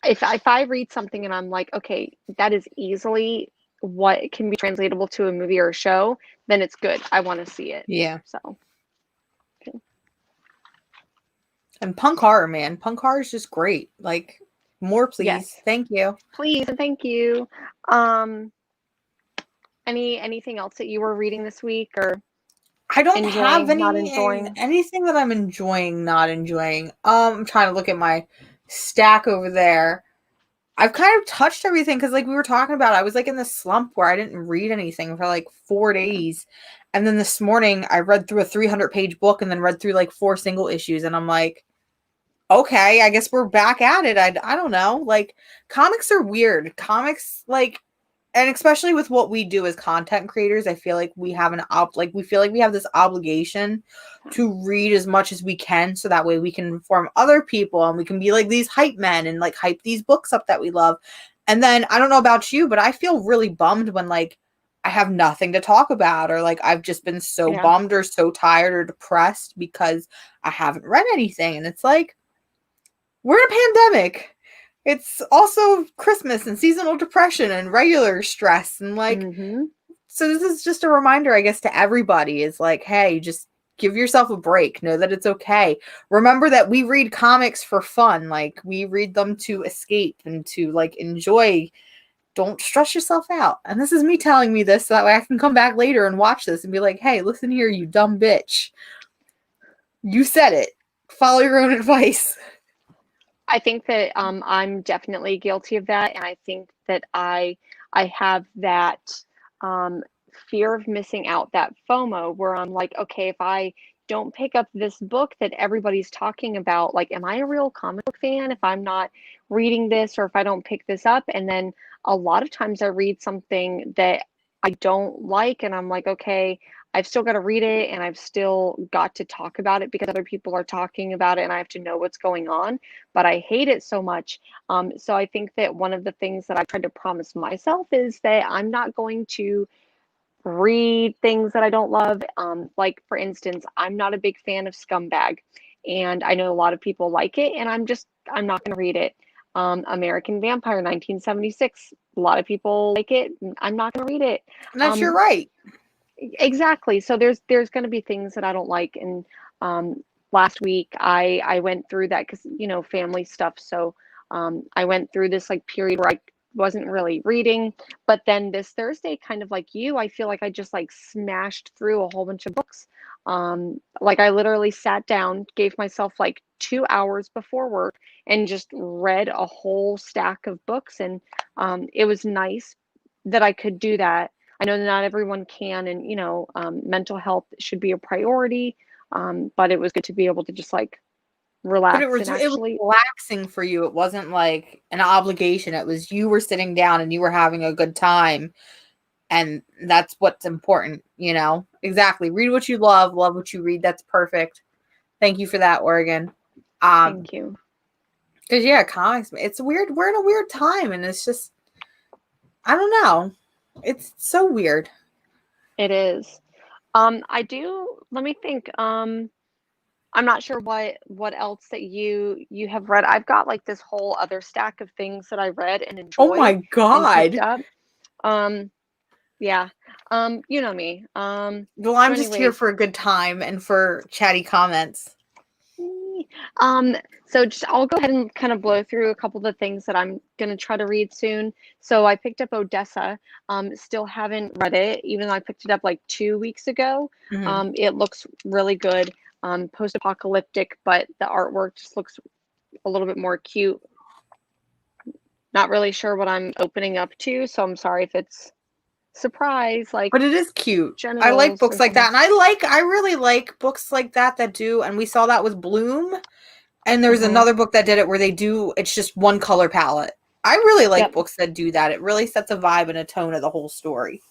if I read something and I'm like, okay, that is easily what can be translatable to a movie or a show, then it's good. I want to see it. Yeah. So. Okay. And punk horror, man. Punk horror is just great. Like, more, please. Yes. Thank you. Please and thank you. Anything else that you were reading this week, or I don't have anything that I'm enjoying, not enjoying. I'm trying to look at my stack over there. I've kind of touched everything, because like we were talking about, I was like in this slump where I didn't read anything for like 4 days. And then this morning I read through a 300-page book and then read through like 4 single issues. And I'm like, okay, I guess we're back at it. I don't know. Like, comics are weird. Comics, like, and especially with what we do as content creators, I feel like we have we feel like we have this obligation to read as much as we can, so that way we can inform other people and we can be like these hype men and like hype these books up that we love. And then I don't know about you, but I feel really bummed when like I have nothing to talk about, or like I've just been so bummed or so tired or depressed because I haven't read anything. And it's like, we're in a pandemic. It's also Christmas and seasonal depression and regular stress. And like, so this is just a reminder, I guess, to everybody, is like, hey, just give yourself a break. Know that it's okay. Remember that we read comics for fun. Like, we read them to escape and to like enjoy. Don't stress yourself out. And this is me telling me this so that way I can come back later and watch this and be like, hey, listen here, you dumb bitch. You said it. Follow your own advice. I think that I'm definitely guilty of that, and I think that I have that fear of missing out, that FOMO, where I'm like, okay, if I don't pick up this book that everybody's talking about, like, am I a real comic book fan if I'm not reading this, or if I don't pick this up? And then a lot of times I read something that I don't like, and I'm like, okay, I've still got to read it and I've still got to talk about it because other people are talking about it and I have to know what's going on, but I hate it so much. So I think that one of the things that I tried to promise myself is that I'm not going to read things that I don't love. Like, for instance, I'm not a big fan of Scumbag, and I know a lot of people like it, and I'm not going to read it. American Vampire 1976, a lot of people like it. I'm not going to read it. And that's your right. Exactly. So there's going to be things that I don't like, and last week I went through that because family stuff. So I went through this like period where I wasn't really reading, but then this Thursday, kind of like you, I feel like I just like smashed through a whole bunch of books. Like I literally sat down, gave myself like 2 hours before work, and just read a whole stack of books, and it was nice that I could do that. I know not everyone can, and mental health should be a priority. But it was good to be able to just like But relax and it was actually. relaxing for you. It wasn't like an obligation. It was you were sitting down and you were having a good time. And that's what's important, Exactly. Read what you love what you read. That's perfect. Thank you for that, Oregon. Thank you. Because comics, it's weird. We're in a weird time, and it's just, I don't know. It's so weird. It is. Let me think. I'm not sure what else that you have read. I've got like this whole other stack of things that I read and Oh my enjoyed and picked God. up. Yeah. You know me. Well, So I'm just here anyways, for a good time and for chatty comments. so just I'll go ahead and kind of blow through a couple of the things that I'm gonna try to read soon. So I picked up Odessa. Still haven't read it, even though I picked it up like 2 weeks ago. Mm-hmm. It looks really good. Post-apocalyptic, but the artwork just looks a little bit more cute. Not really sure what I'm opening up to, so I'm sorry if it's surprise, like But it is cute. I like genitals or books like that. something. And I really like books like that do, and we saw that with Bloom. And there's another book that did it where it's just one color palette. I really like Yep. books that do that. It really sets a vibe and a tone of the whole story.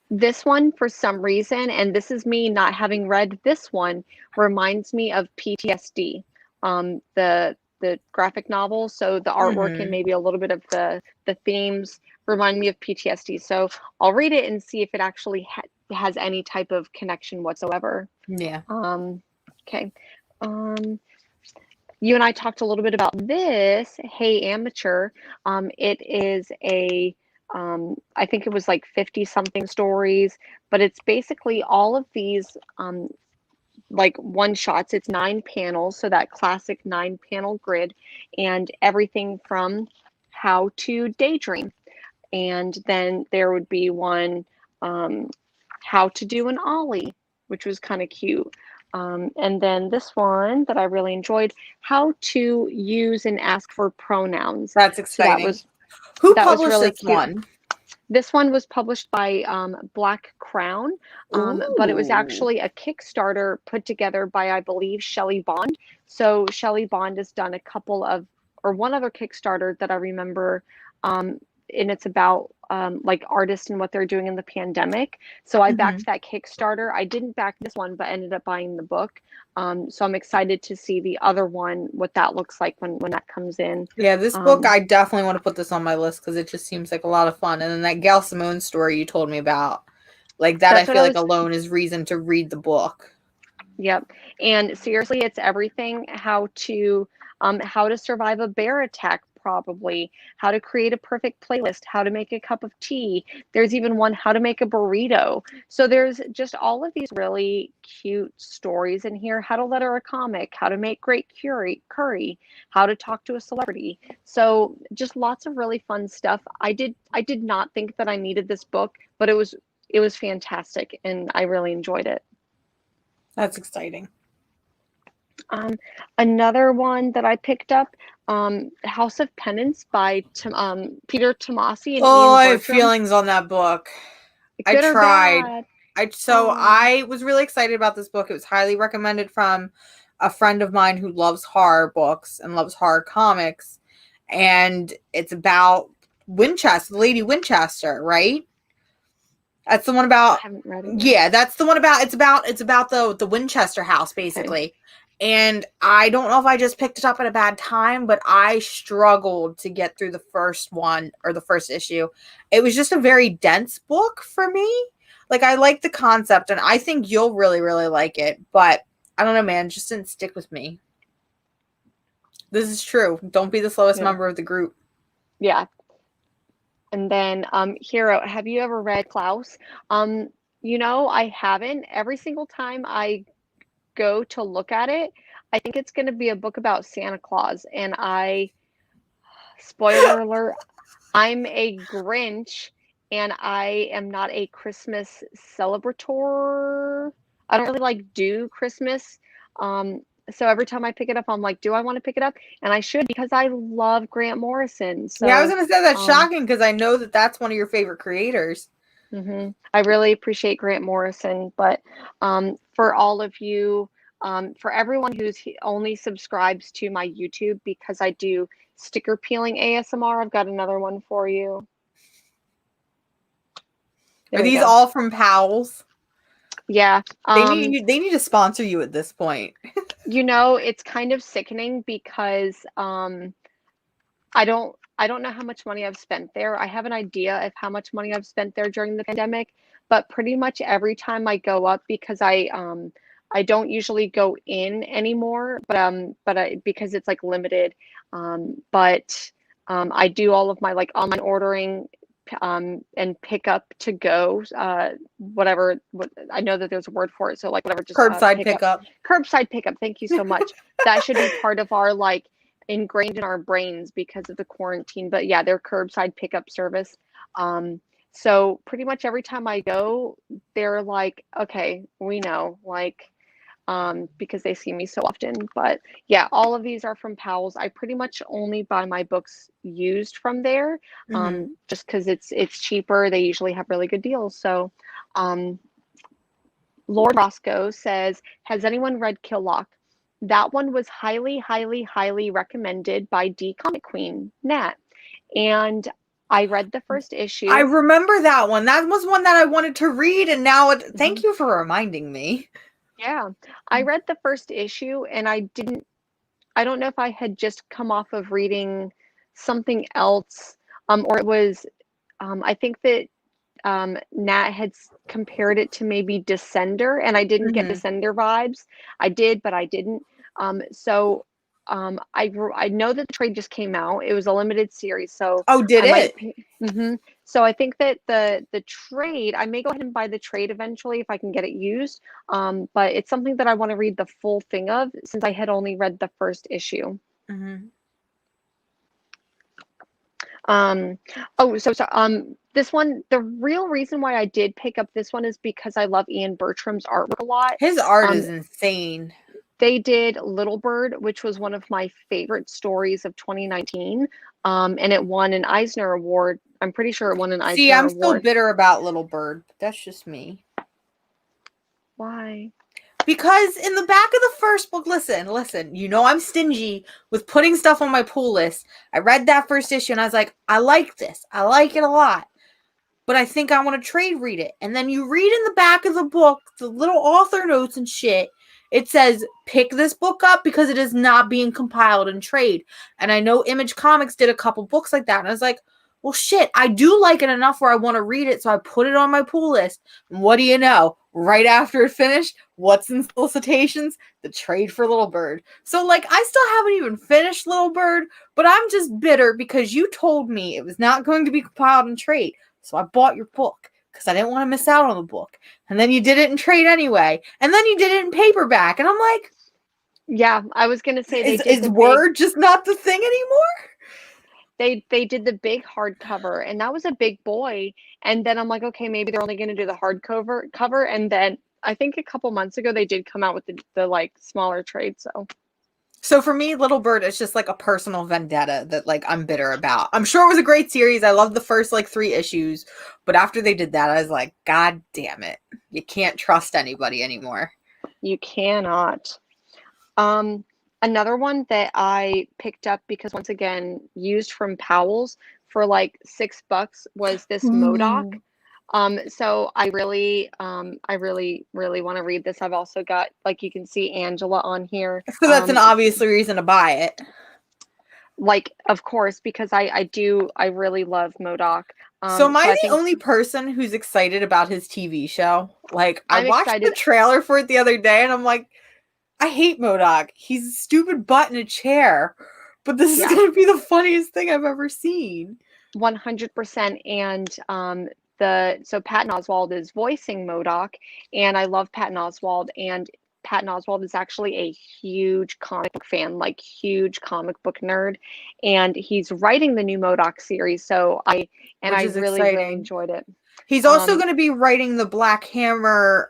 This one, for some reason, and this is me not having read this one, reminds me of PTSD, the graphic novel. So the artwork and maybe a little bit of the themes remind me of PTSD. So I'll read it and see if it actually has any type of connection whatsoever. Yeah. Okay. You and I talked a little bit about this. Hey, Amateur. It is I think it was like 50 something stories, but it's basically all of these like one shots. It's 9 panels, so that classic 9 panel grid, and everything from how to daydream. And then there would be one, how to do an ollie, which was kind of cute. And then this one that I really enjoyed, how to use and ask for pronouns. That's exciting. Who published really this cute. one? This one was published by Black Crown, but it was actually a Kickstarter put together by, I believe, Shelley Bond. So Shelley Bond has done one other Kickstarter that I remember, and it's about like artists and what they're doing in the pandemic. So I backed that Kickstarter. I didn't back this one, but ended up buying the book. So I'm excited to see the other one, what that looks like when that comes in. Yeah, this book, I definitely want to put this on my list because it just seems like a lot of fun. And then that Gail Simone story you told me about, like that, I feel like alone is reason to read the book. Yep. And seriously, it's everything how to survive a bear attack, probably, how to create a perfect playlist, how to make a cup of tea. There's even one, how to make a burrito. So there's just all of these really cute stories in here, how to letter a comic, how to make great curry, how to talk to a celebrity. So just lots of really fun stuff. I did not think that I needed this book, but it was fantastic and I really enjoyed it. That's exciting. Another one that I picked up, House of Penance by Peter Tomasi and Ian I have Bartram. feelings on that book. Good I tried. Or bad? I was really excited about this book. It was highly recommended from a friend of mine who loves horror books and loves horror comics. And it's about Winchester, Lady Winchester, right? That's the one I about, haven't read it yet. yeah, that's the one about, it's about the Winchester house, basically. Okay. And I don't know if I just picked it up at a bad time, but I struggled to get through the first one or the first issue. It was just a very dense book for me. Like, I like the concept, and I think you'll really, really like it. But I don't know, man, it just didn't stick with me. This is true. Don't be the slowest member of the group. Yeah. And then, Hero, have you ever read Klaus? I haven't. Every single time I go to look at it, I think it's going to be a book about Santa Claus. And spoiler alert, I'm a Grinch and I am not a Christmas celebrator. I don't really do Christmas. So every time I pick it up, I'm like, do I want to pick it up? And I should, because I love Grant Morrison. So yeah, I was going to say that's shocking because I know that that's one of your favorite creators. I really appreciate Grant Morrison, but for all of you, for everyone who's only subscribes to my YouTube, because I do sticker peeling ASMR, I've got another one for you. Are these all from Powell's? Yeah. They need to sponsor you at this point. It's kind of sickening because I don't know how much money I've spent there. I have an idea of how much money I've spent there during the pandemic, but pretty much every time I go up, because I don't usually go in anymore, but because it's limited. But I do all of my online ordering and pick up to go, whatever. I know that there's a word for it, so whatever, just curbside pickup. Curbside pickup. Thank you so much. That should be part of our ingrained in our brains because of the quarantine. But yeah, they're curbside pickup service. So pretty much every time I go, they're like, okay, we know, because they see me so often. But yeah, all of these are from Powell's. I pretty much only buy my books used from there, just because it's cheaper. They usually have really good deals. So Lord Roscoe says, has anyone read Kill Lock? That one was highly, highly, highly recommended by D Comic Queen, Nat. And I read the first issue. I remember that one. That was one that I wanted to read, and now thank you for reminding me. Yeah, I read the first issue, and I don't know if I had just come off of reading something else, or it was, I think that Nat had compared it to maybe Descender, and I didn't get Descender vibes. I did, but I didn't. So I know that the trade just came out. It was a limited series, so did it? So I think that the trade, I may go ahead and buy the trade eventually if I can get it used. But it's something that I want to read the full thing of, since I had only read the first issue. This one, the real reason why I did pick up this one is because I love Ian Bertram's artwork a lot. His art is insane. They did Little Bird, which was one of my favorite stories of 2019. And it won an Eisner Award. I'm pretty sure it won an Eisner Award. See, I'm still bitter about Little Bird. That's just me. Why? Because in the back of the first book, listen, I'm stingy with putting stuff on my pull list. I read that first issue and I was like, I like this. I like it a lot. But I think I want to trade read it. And then you read in the back of the book, the little author notes and shit. It says, pick this book up because it is not being compiled in trade. And I know Image Comics did a couple books like that. And I was like, well, shit, I do like it enough where I want to read it. So I put it on my pull list. And what do you know? Right after it finished, what's in solicitations? The trade for Little Bird. So, I still haven't even finished Little Bird, but I'm just bitter because you told me it was not going to be compiled in trade. So I bought your book because I didn't want to miss out on the book. And then you did it in trade anyway. And then you did it in paperback. And I'm like, yeah, I was going to say, is Word just not the thing anymore? They did the big hardcover, and that was a big boy. And then I'm like, okay, maybe they're only going to do the hardcover. And then I think a couple months ago they did come out with the smaller trade. So for me, Little Bird is just a personal vendetta that I'm bitter about. I'm sure it was a great series. I loved the first 3 issues, but after they did that, I was like, God damn it. You can't trust anybody anymore. You cannot. Another one that I picked up because, once again, used from Powell's for $6 was this MODOK. So I really want to read this. I've also got, like, you can see Angela on here. So that's an obvious reason to buy it. Like, of course, because I really love MODOK. So am So I I the think only person who's excited about his TV show? Like, I I'm watched the excited. trailer for it the other day, and I'm like, I hate MODOK. He's a stupid butt in a chair. But this is Yeah, going to be the funniest thing I've ever seen. 100%. And so Patton Oswalt is voicing MODOK, and I love Patton Oswalt. And Patton Oswalt is actually a huge comic book fan, like huge comic book nerd, and he's writing the new MODOK series. So I Which is really exciting. enjoyed it. He's also going to be writing the Black Hammer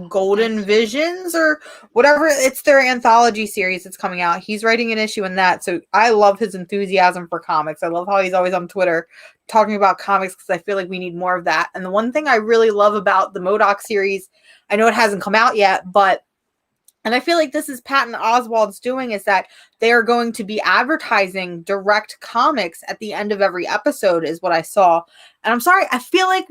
Golden Visions or whatever. It's their anthology series that's coming out. He's writing an issue in that. So I love his enthusiasm for comics. I love how he's always on Twitter talking about comics because I feel like we need more of that. And the one thing I really love about the MODOK series, I know it hasn't come out yet, and I feel like this is Patton Oswalt's doing, is that they are going to be advertising direct comics at the end of every episode, is what I saw. And I'm sorry, I feel like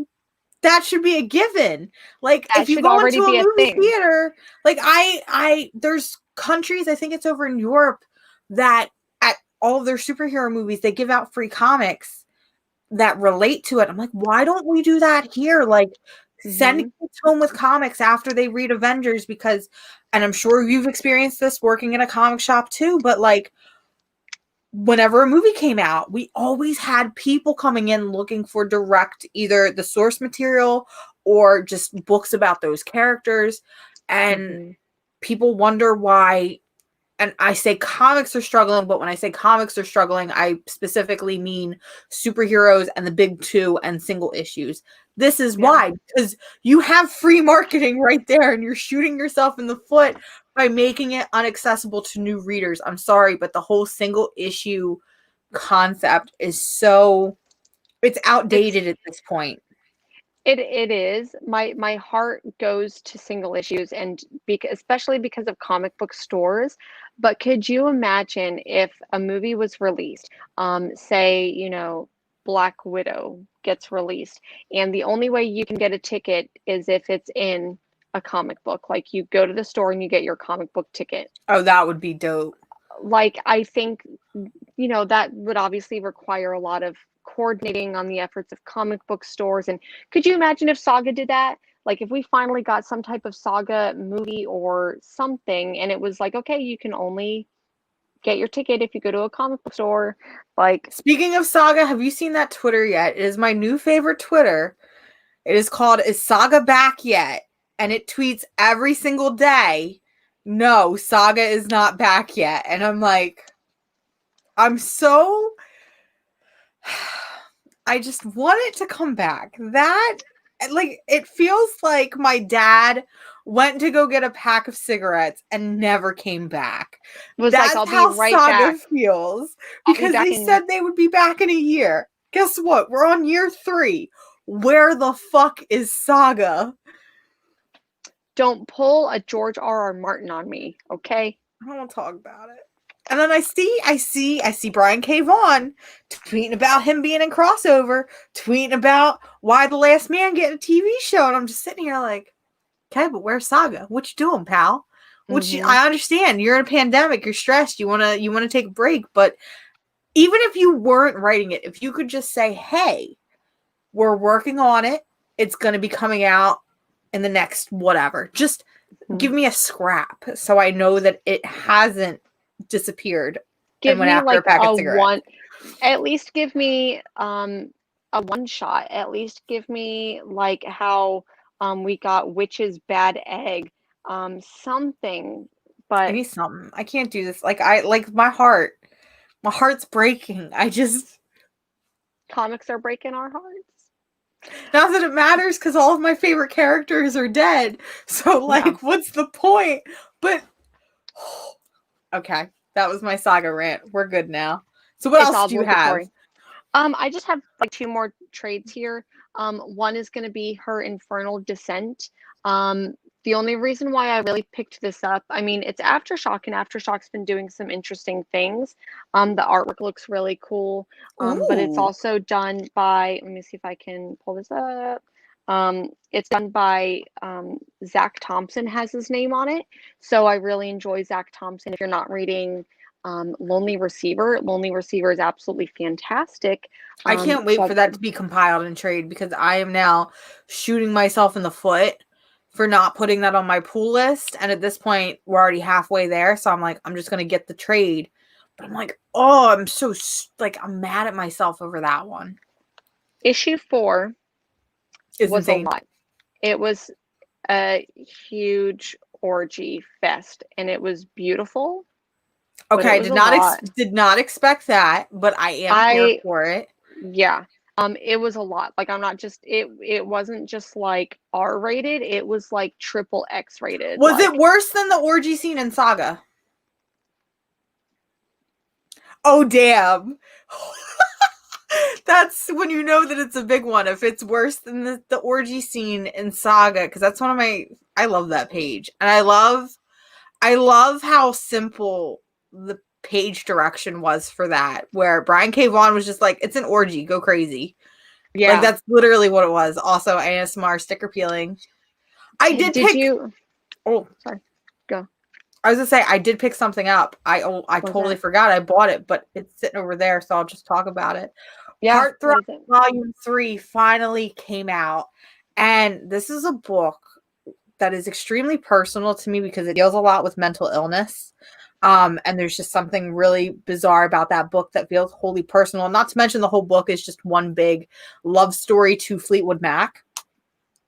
that should be a given. Like, That if you should go already into a be a movie thing. theater, like there's countries, I think it's over in Europe, that at all of their superhero movies, they give out free comics that relate to it. I'm like, why don't we do that here? Like, send kids home with comics after they read Avengers, because, and I'm sure you've experienced this working in a comic shop too, but like, whenever a movie came out, we always had people coming in looking for direct, either the source material or just books about those characters. And people wonder why. And I say comics are struggling, but when I say comics are struggling, I specifically mean superheroes and the big two and single issues. This is why, because you have free marketing right there and you're shooting yourself in the foot by making it inaccessible to new readers. I'm sorry, but the whole single issue concept is it's outdated at this point. It is. My heart goes to single issues, and especially because of comic book stores. But could you imagine if a movie was released, say, Black Widow gets released, and the only way you can get a ticket is if it's in a comic book. Like, you go to the store and you get your comic book ticket. Oh, that would be dope. Like, I think, that would obviously require a lot of coordinating on the efforts of comic book stores. And could you imagine if Saga did that? Like, if we finally got some type of Saga movie or something, and it was like, okay, you can only get your ticket if you go to a comic book store. Like, speaking of Saga, have you seen that Twitter yet? It is my new favorite Twitter. It is called "Is Saga Back Yet?" And it tweets every single day, "No, Saga is not back yet." And I'm like, I just want it to come back. That, like, it feels like my dad went to go get a pack of cigarettes and never came back. was That's like, I'll how be right Saga back. feels. I'll be Because back they in. said they would be back in a year. Guess what? We're on year 3. Where the fuck is Saga? Don't pull a George R.R. Martin on me, okay? I don't want to talk about it. And then I see Brian K. Vaughan tweeting about him being in crossover, tweeting about why The Last Man getting a TV show, and I'm just sitting here like, okay, but where's Saga? What you doing, pal? I understand you're in a pandemic, you're stressed, you wanna take a break, but even if you weren't writing it, if you could just say, hey, we're working on it, it's gonna be coming out in the next whatever. Just give me a scrap so I know that it hasn't disappeared. Give me like a one. At least give me a one shot. At least give me like how we got Witch's Bad Egg. Something. But I need something. I can't do this. Like my heart's breaking. Comics are breaking our hearts. Not that it matters because all of my favorite characters are dead. So, like, what's the point? But, okay. That was my Saga rant. We're good now. So what else do you have? I just have like 2 more trades here. One is going to be her Infernal Descent. The only reason why I really picked this up, I mean, it's Aftershock, and Aftershock's been doing some interesting things. The artwork looks really cool, but it's Ooh. also done by, let me see if I can pull this up. It's done by Zach Thompson has his name on it. So I really enjoy Zach Thompson. If you're not reading Lonely Receiver is absolutely fantastic. I can't wait So for that to be compiled and trade, because I am now shooting myself in the foot for not putting that on my pool list. And at this point, we're already halfway there. So I'm like, I'm just going to get the trade. But I'm like, oh, I'm so, like, I'm mad at myself over that one. issue 4 It's was insane. a lot. It was a huge orgy fest, and it was beautiful. Okay, I did not expect that, but I am here for it. Yeah. It was a lot. Like, I'm not just it wasn't just like R-rated, it was like triple X-rated. Was it worse than the orgy scene in Saga? Oh, damn. That's when you know that it's a big one. If it's worse than the orgy scene in Saga, because that's one of my, I love that page. And I love how simple the page direction was for that, where Brian K. Vaughan was just like, it's an orgy, go crazy. Yeah. Like, that's literally what it was. Also, ASMR sticker peeling. I did pick... Oh, sorry. Go. I was gonna say, I did pick something up. I totally forgot I bought it, but it's sitting over there, so I'll just talk about it. Yeah, Heartthrob Volume 3 finally came out, and this is a book that is extremely personal to me because it deals a lot with mental illness. And there's just something really bizarre about that book that feels wholly personal. Not to mention the whole book is just one big love story to Fleetwood Mac.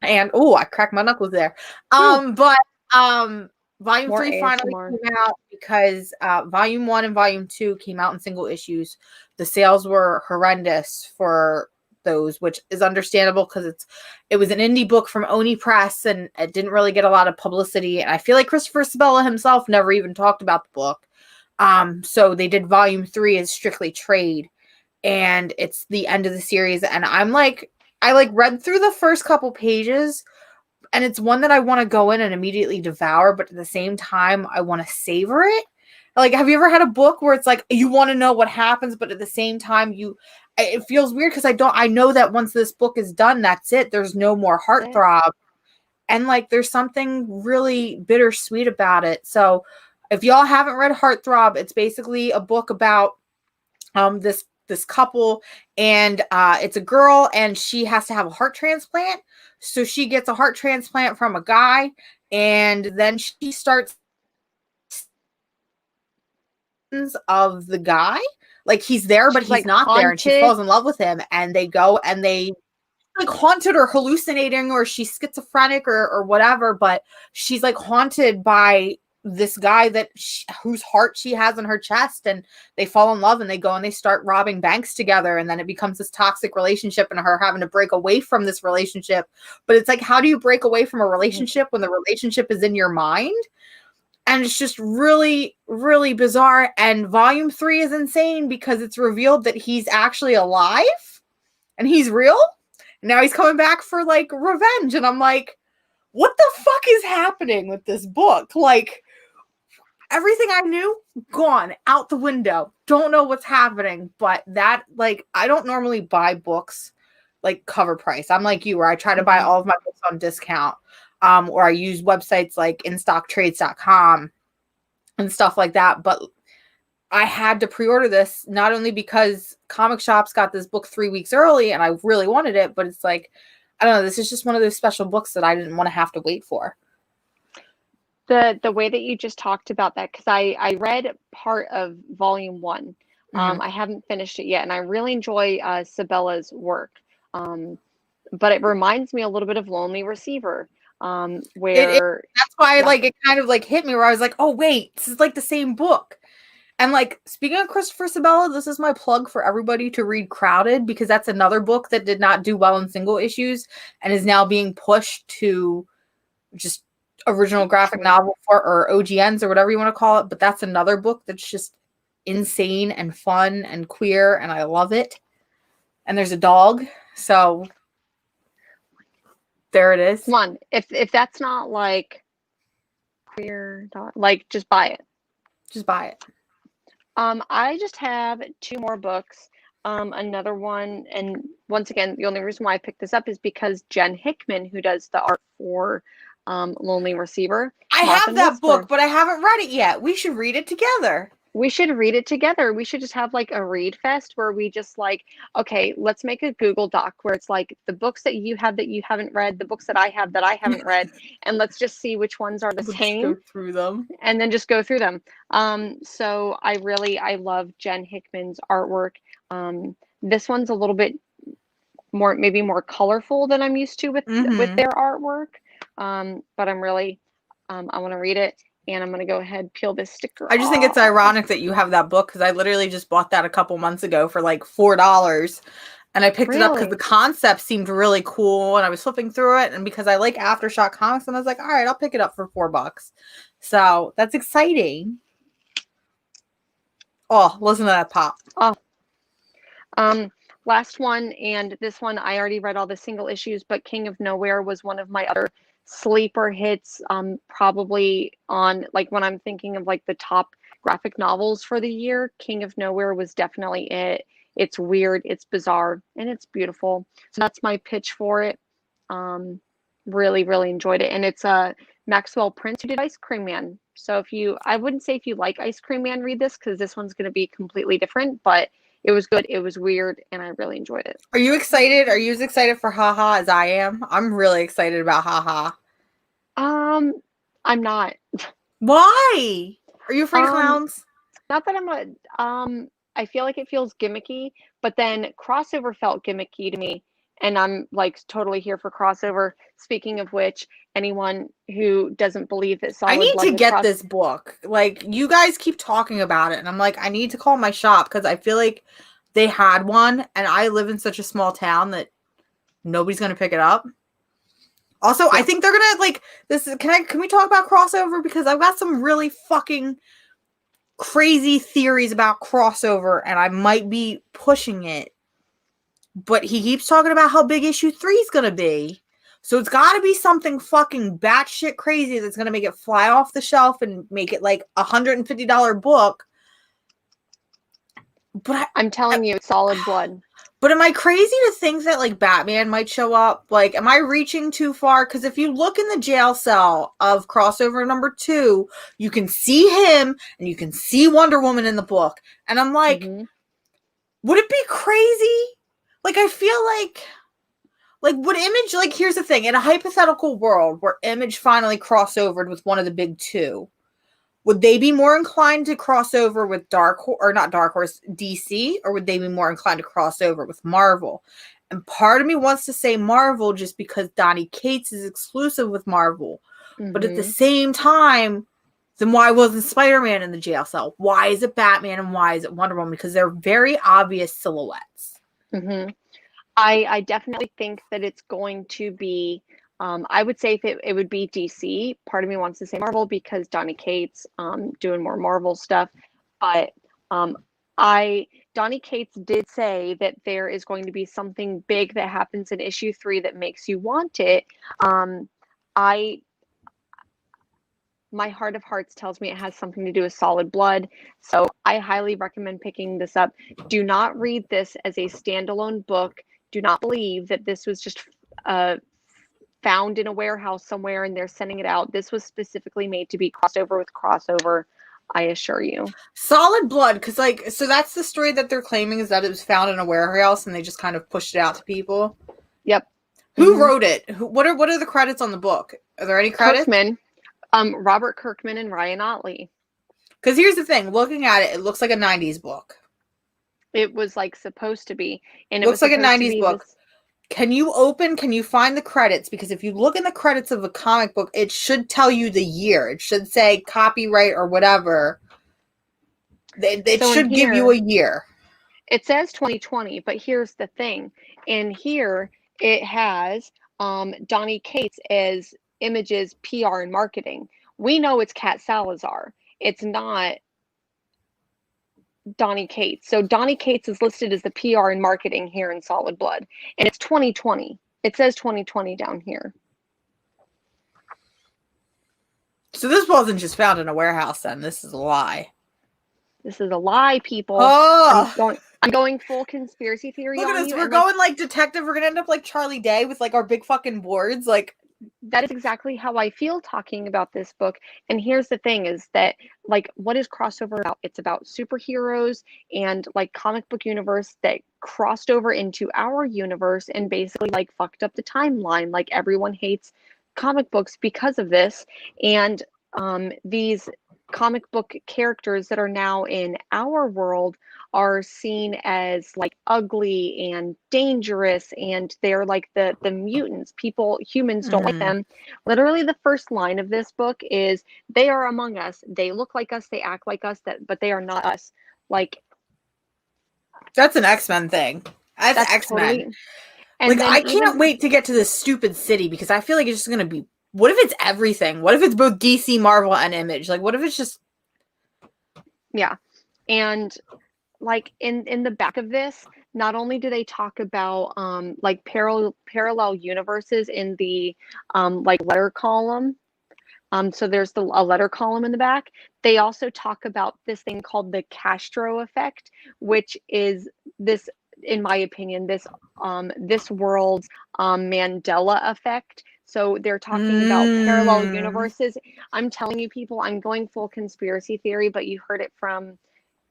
And I cracked my knuckles there. But Volume 3 finally came out because Volume 1 and Volume 2 came out in single issues. The sales were horrendous for those, which is understandable because it was an indie book from Oni Press, and it didn't really get a lot of publicity. And I feel like Christopher Sabella himself never even talked about the book. So they did Volume 3 as strictly trade, and it's the end of the series. And I read through the first couple pages, and it's one that I want to go in and immediately devour, but at the same time, I want to savor it. Like, have you ever had a book where it's like, you want to know what happens, but at the same time, it feels weird because I know that once this book is done, that's it. There's no more heartthrob. And like, there's something really bittersweet about it. So if y'all haven't read Heartthrob, it's basically a book about this couple, and it's a girl, and she has to have a heart transplant. So she gets a heart transplant from a guy, and then she starts of the guy. Like, he's there, but he's not there, and she falls in love with him, and they go and they like haunted or hallucinating, or she's schizophrenic or whatever, but she's like haunted by this guy whose heart she has in her chest, and they fall in love, and they go and they start robbing banks together, and then it becomes this toxic relationship, and her having to break away from this relationship. But it's like, how do you break away from a relationship when the relationship is in your mind? And it's just really, really bizarre. And Volume 3 is insane because it's revealed that he's actually alive and he's real. And now he's coming back for like revenge. And I'm like, what the fuck is happening with this book? Like, everything I knew, gone out the window. Don't know what's happening. But that, like, I don't normally buy books like cover price. I'm like you, where I try to buy all of my books on discount. Or I use websites like instocktrades.com and stuff like that. But I had to pre-order this, not only because comic shops got this book 3 weeks early and I really wanted it, but it's like, I don't know, this is just one of those special books that I didn't want to have to wait for. The way that you just talked about that, because I read part of Volume 1. I haven't finished it yet, and I really enjoy Sabella's work. But it reminds me a little bit of Lonely Receiver. Where that's why it kind of like hit me, where I was like, oh wait, this is like the same book. And like, speaking of Christopher Sabella, this is my plug for everybody to read Crowded, because that's another book that did not do well in single issues and is now being pushed to just original graphic novel or OGNs or whatever you want to call it. But that's another book that's just insane and fun and queer, and I love it. And there's a dog, so there it is. Come on, if that's not like Queer dot, like, just buy it. Just buy it. I just have 2 more books. Another one, and once again, the only reason why I picked this up is because Jen Hickman, who does the art for Lonely Receiver. I have that book, but I haven't read it yet. We should read it together. We should read it together. We should just have like a read fest where we just like, okay, let's make a Google Doc where it's like the books that you have that you haven't read, the books that I have that I haven't read, and let's just see which ones are the same. Go through them. And then just go through them. So I love Jen Hickman's artwork. This one's a little bit more, maybe more colorful than I'm used to with their artwork. But I'm really, I want to read it. And I'm going to go ahead, peel this sticker I just think it's ironic that you have that book because I literally just bought that a couple months ago for like $4. And I picked it up because the concept seemed really cool. And I was flipping through it. And because I like Aftershock comics, and I was like, all right, I'll pick it up for $4. So that's exciting. Oh, listen to that pop. Oh. Last one, and this one, I already read all the single issues, but King of Nowhere was one of my other sleeper hits, probably on, like, when I'm thinking of like the top graphic novels for the year, King of Nowhere was definitely it. It's weird, it's bizarre, and it's beautiful. So that's my pitch for it. Really, really enjoyed it. And it's Maxwell Prince who did Ice Cream Man. So I wouldn't say if you like Ice Cream Man, read this, because this one's going to be completely different, but it was good. It was weird, and I really enjoyed it. Are you excited? Are you as excited for Haha as I am? I'm really excited about Haha. I'm not. Why? Are you afraid of clowns? Not that I'm I feel like it feels gimmicky, but then crossover felt gimmicky to me, and I'm like totally here for crossover. Speaking of which, anyone who doesn't believe that Solid I need Blood to get this book. Like, you guys keep talking about it, and I'm like, I need to call my shop because I feel like they had one, and I live in such a small town that nobody's gonna pick it up. Also, I think they're gonna like this. Can we talk about crossover? Because I've got some really fucking crazy theories about crossover, and I might be pushing it. But he keeps talking about how big issue 3 is gonna be. So it's got to be something fucking batshit crazy that's going to make it fly off the shelf and make it like $150 book. But I'm telling you, it's Solid Blood. But am I crazy to think that like Batman might show up? Like, am I reaching too far? Because if you look in the jail cell of crossover number 2, you can see him and you can see Wonder Woman in the book. And I'm like, would it be crazy? Like, I feel like, would Image, like, here's the thing. In a hypothetical world where Image finally crossovered with one of the big 2, would they be more inclined to cross over with DC, or would they be more inclined to cross over with Marvel? And part of me wants to say Marvel just because Donny Cates is exclusive with Marvel. But at the same time, then why wasn't Spider-Man in the jail cell? Why is it Batman and why is it Wonder Woman? Because they're very obvious silhouettes. I definitely think that it's going to be, I would say if it would be DC. Part of me wants to say Marvel because Donny Cates doing more Marvel stuff. But Donny Cates did say that there is going to be something big that happens in issue 3 that makes you want it. My heart of hearts tells me it has something to do with Solid Blood. So I highly recommend picking this up. Do not read this as a standalone book. Do not believe that this was just found in a warehouse somewhere and they're sending it out. This was specifically made to be crossover with crossover, I assure you. Solid Blood, because like, so that's the story that they're claiming, is that it was found in a warehouse and they just kind of pushed it out to people. Yep. Who wrote it? What are the credits on the book? Are there any credits? Kirkman. Robert Kirkman and Ryan Otley. Because here's the thing, looking at it, it looks like a 90s book. It was like supposed to be. And it looks like a 90s book. Can you find the credits? Because if you look in the credits of a comic book, it should tell you the year. It should say copyright or whatever. It should give you a year. It says 2020, but here's the thing. In here, it has Donny Cates as Image's PR and marketing. We know it's Kat Salazar. It's not Donny Cates. So Donny Cates is listed as the PR and marketing here in Solid Blood. And it's 2020. It says 2020 down here. So this wasn't just found in a warehouse then. This is a lie. This is a lie, people. Oh, I'm going full conspiracy theory look at on us. you. We're And going like detective. We're gonna end up like Charlie Day with like our big fucking boards. Like, that is exactly how I feel talking about this book. And here's the thing is that, like, what is crossover about? It's about superheroes and like comic book universe that crossed over into our universe and basically like fucked up the timeline. Like everyone hates comic books because of this. And these comic book characters that are now in our world are seen as like ugly and dangerous, and they're like the mutants. Humans don't like them. Literally the first line of this book is, they are among us, they look like us, they act like us, but they are not us. Like, that's an X-Men thing. That's X-Men. totally. And Like, then I can't wait to get to this stupid city because I feel like it's just gonna be. What if it's everything? What if it's both DC, Marvel, and Image? Like, what if it's just? Yeah, and like in the back of this, not only do they talk about like parallel universes in the like letter column. So there's a letter column in the back. They also talk about this thing called the Castro effect, which is this, in my opinion, this world's Mandela effect. So they're talking about parallel universes. I'm telling you, people, I'm going full conspiracy theory, but you heard it from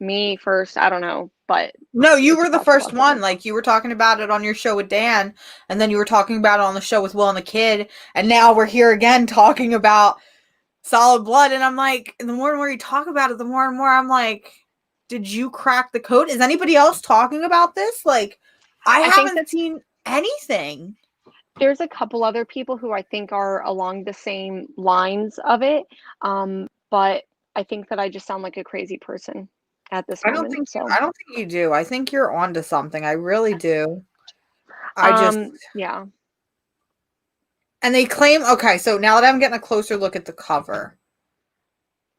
me first. I don't know, but No, you it's were the possible. first one. Like, you were talking about it on your show with Dan, and then you were talking about it on the show with Will and the Kid, and now we're here again talking about Solid Blood. And I'm like, the more and more you talk about it, the more and more I'm like, did you crack the code? Is anybody else talking about this? Like, I haven't seen anything. There's a couple other people who I think are along the same lines of it, but I think that I just sound like a crazy person at this moment. I don't think you do. I think you're onto something. I really do. Yeah. And they claim, okay, so now that I'm getting a closer look at the cover,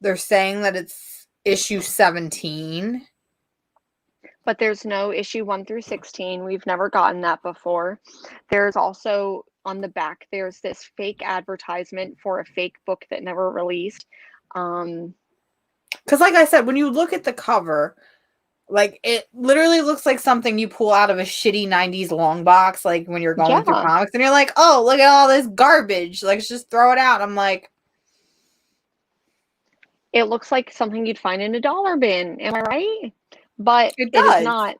they're saying that it's issue 17. But there's no issue 1 through 16. We've never gotten that before. There's also on the back, there's this fake advertisement for a fake book that never released. Because like I said, when you look at the cover, like, it literally looks like something you pull out of a shitty 90s long box, like when you're going through comics, and you're like, oh, look at all this garbage. Like, just throw it out. I'm like, it looks like something you'd find in a dollar bin. Am I right? But it is does. not.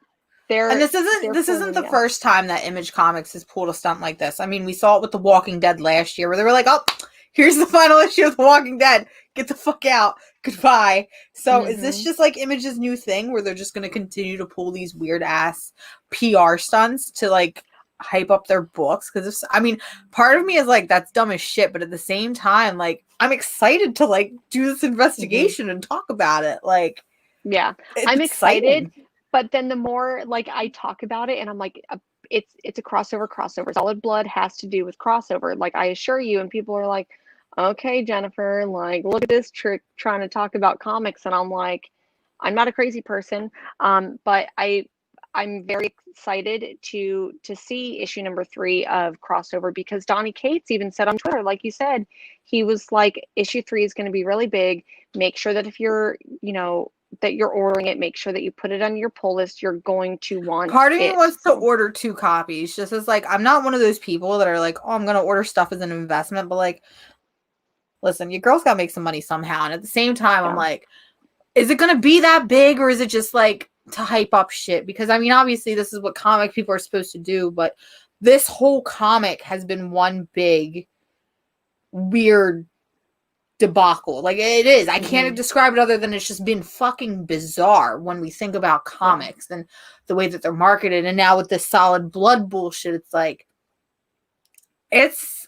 And this isn't the first time that Image Comics has pulled a stunt like this. I mean, we saw it with The Walking Dead last year, where they were like, oh, here's the final issue of The Walking Dead. Get the fuck out. Goodbye. So is this just like Image's new thing where they're just going to continue to pull these weird ass PR stunts to like hype up their books? Because I mean, part of me is like, that's dumb as shit. But at the same time, like, I'm excited to like do this investigation and talk about it. Like, yeah, I'm excited. But then the more like I talk about it, and I'm like, it's a crossover. Solid Blood has to do with crossover. Like, I assure you. And people are like, okay, Jennifer, like, look at this trick trying to talk about comics. And I'm like, I'm not a crazy person. But I'm very excited to see issue number 3 of crossover, because Donnie Cates even said on Twitter, like you said, he was like, issue 3 is going to be really big. Make sure that if you're, that you're ordering it, make sure that you put it on your pull list. You're going to want part of me wants to order 2 copies, just as like, I'm not one of those people that are like, oh, I'm going to order stuff as an investment, but like, listen, your girl's got to make some money somehow. And at the same time, I'm like, is it going to be that big, or is it just like to hype up shit? Because I mean, obviously this is what comic people are supposed to do, but this whole comic has been one big weird debacle. Like, it is. I can't describe it other than it's just been fucking bizarre when we think about comics and the way that they're marketed. And now with this Solid Blood bullshit, it's like, it's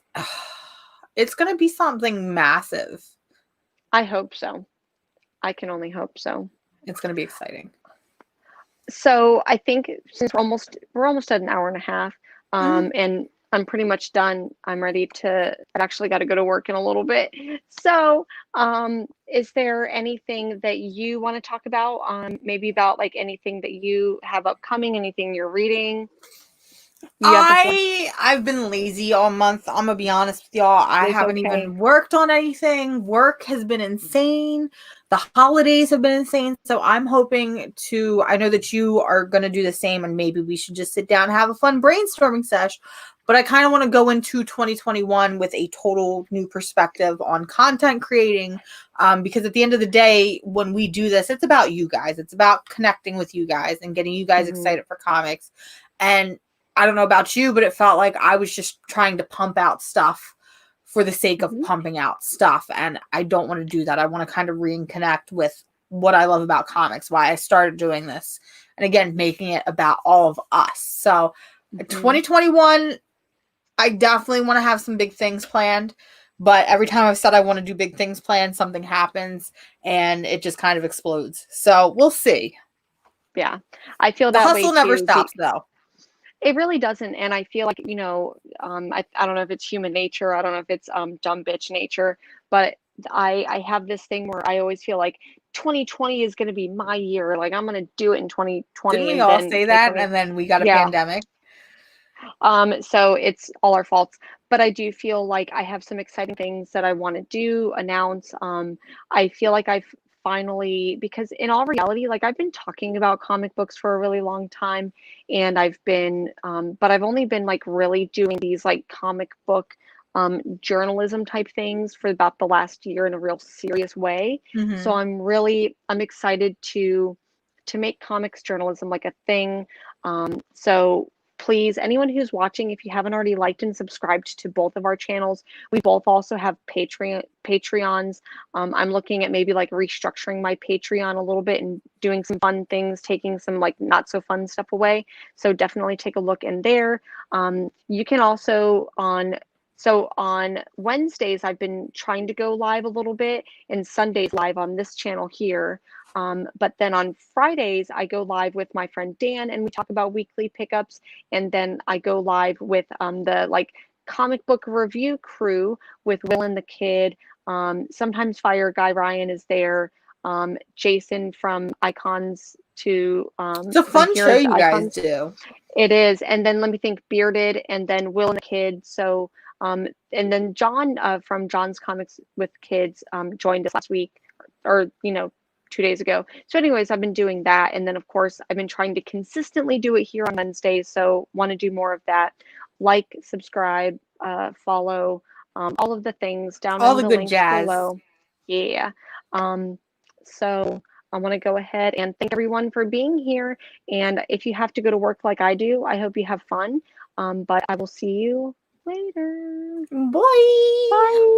going to be something massive. I hope so. I can only hope so. It's going to be exciting. So I think since we're almost at an hour and a half, and I'm pretty much done. I'm ready to. I've actually got to go to work in a little bit. So, is there anything that you want to talk about? Maybe about like anything that you have upcoming, anything you're reading? You have the floor. I've been lazy all month. I'm gonna be honest with y'all. I It's haven't okay. even worked on anything. Work has been insane. The holidays have been insane. So I'm hoping to, I know that you are gonna do the same, and maybe we should just sit down and have a fun brainstorming sesh. But I kind of want to go into 2021 with a total new perspective on content creating. Because at the end of the day, when we do this, it's about you guys. It's about connecting with you guys and getting you guys excited for comics. And I don't know about you, but it felt like I was just trying to pump out stuff for the sake of pumping out stuff. And I don't want to do that. I want to kind of reconnect with what I love about comics, why I started doing this. And again, making it about all of us. So 2021, I definitely want to have some big things planned. But every time I've said I want to do big things planned, something happens and it just kind of explodes. So we'll see. Yeah, I feel The that way hustle never too. stops, though. It really doesn't, and I feel like, I don't know if it's human nature, I don't know if it's dumb bitch nature, but I have this thing where I always feel like 2020 is going to be my year. Like I'm going to do it in 2020, Didn't we and all then say that? 2020. And then we got a Yeah. pandemic. So it's all our faults. But I do feel like I have some exciting things that I want to do, announce. I feel like I've finally, because in all reality, like I've been talking about comic books for a really long time, and but I've only been like really doing these like comic book journalism type things for about the last year in a real serious way. So I'm excited to make comics journalism like a thing. So please, anyone who's watching, if you haven't already liked and subscribed to both of our channels, we both also have Patreons. I'm looking at maybe like restructuring my Patreon a little bit and doing some fun things, taking some like not so fun stuff away. So definitely take a look in there. You can also on Wednesdays, I've been trying to go live a little bit, and Sundays live on this channel here. But then on Fridays, I go live with my friend Dan, and we talk about weekly pickups. And then I go live with the like comic book review crew with Will and the Kid. Sometimes Fire Guy Ryan is there. Jason from Icons to It's a fun show you guys Icons. do. It is. And then let me think, Bearded, and then Will and the Kid. So and then John from John's Comics with Kids joined us last week, or 2 days ago. So anyways, I've been doing that. And then of course I've been trying to consistently do it here on Wednesdays. So want to do more of that. Like, subscribe, follow, all of the things down All in the the good links jazz. below. Yeah. So I want to go ahead and thank everyone for being here. And if you have to go to work like I do, I hope you have fun. But I will see you later. Bye. Bye.